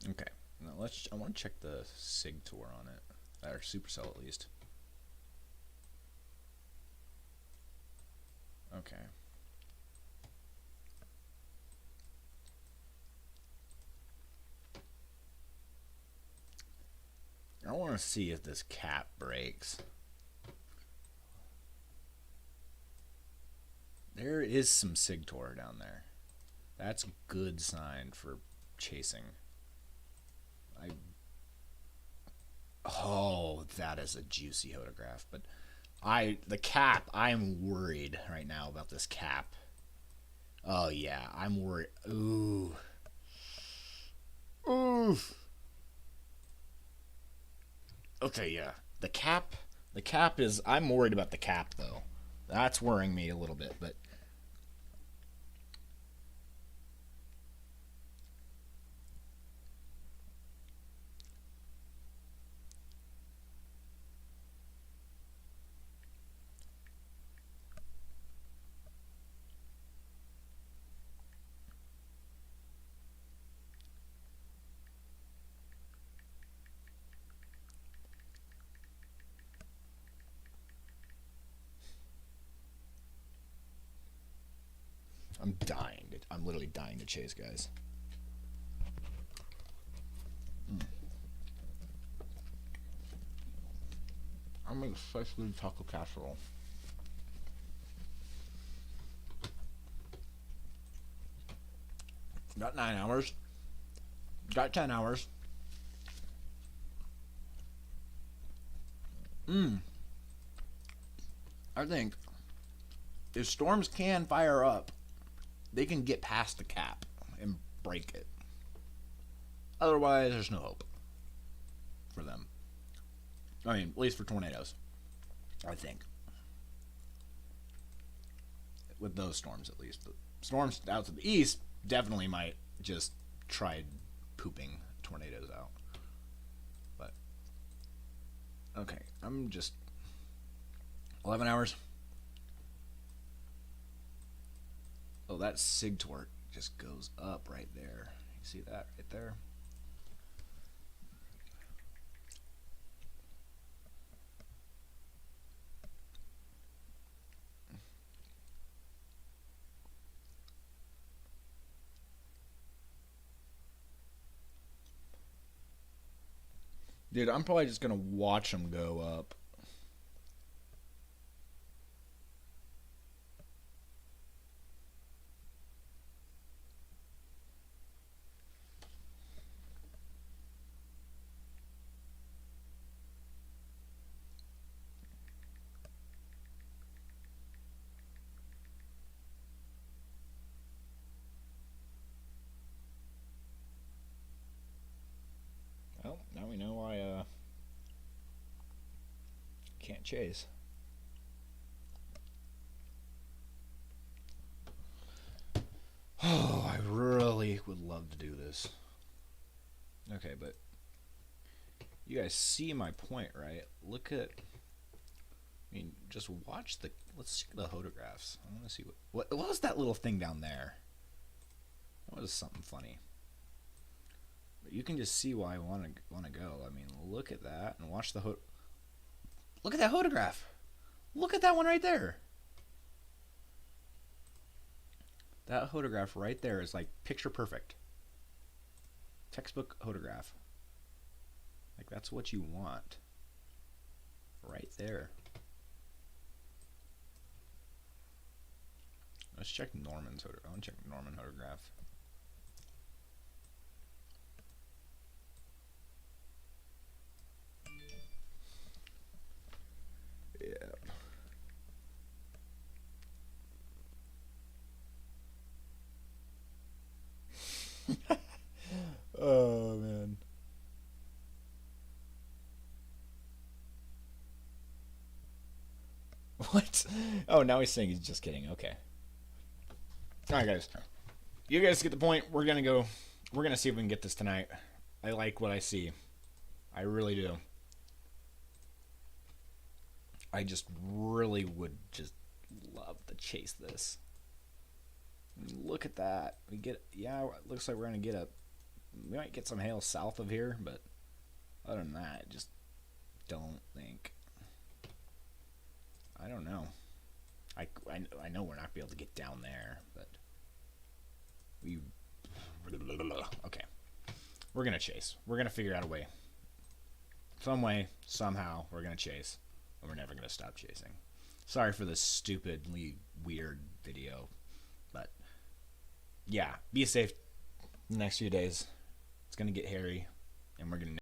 Okay, now I want to check the Sig Tour on it, or Supercell at least. Okay. I want to see if this cap breaks. There is some Sig Tour down there. That's a good sign for chasing. Oh, that is a juicy photograph. But the cap, I'm worried right now about this cap. Oh yeah, I'm worried. Ooh. Oof. Okay, yeah. The cap is, I'm worried about the cap though. That's worrying me a little bit, but I'm dying. I'm literally dying to chase, guys. I'm gonna such good taco casserole. Got 9 hours. Got 10 hours. I think if storms can fire up, they can get past the cap and break it. Otherwise, there's no hope for them. I mean, at least for tornadoes, I think. With those storms, at least. The storms out to the east definitely might just try pooping tornadoes out. But, okay, I'm just 11 hours. Oh, that Sig Torque just goes up right there. You see that right there? Dude, I'm probably just gonna watch them go up. Well, now we know why can't chase. Oh, I really would love to do this. Okay, but you guys see my point, right? Look at, I mean, just watch the. Let's check the photographs. I want to see what was that little thing down there. That was something funny. But you can just see why I want to go. I mean, look at that and watch the look at that photograph. Look at that one right there. That photograph right there is like picture perfect. Textbook photograph. Like that's what you want. Right there. Let's check Norman's photograph. I want to check Norman photograph. Yeah. Oh man. What? Oh, now he's saying he's just kidding. Okay. All right, guys. you guys get the point. We're gonna go. We're gonna see if we can get this tonight. I like what I see. I really do. I just really would just love to chase this. Look at that. We get, yeah, it looks like we're going to get we might get some hail south of here, but other than that, just don't think. I don't know. I know we're not going to be able to get down there, but we, okay. We're going to chase. We're going to figure out a way. Some way, somehow, we're going to chase. And we're never going to stop chasing. Sorry for this stupidly weird video. But, yeah, be safe the next few days. It's going to get hairy. And we're going to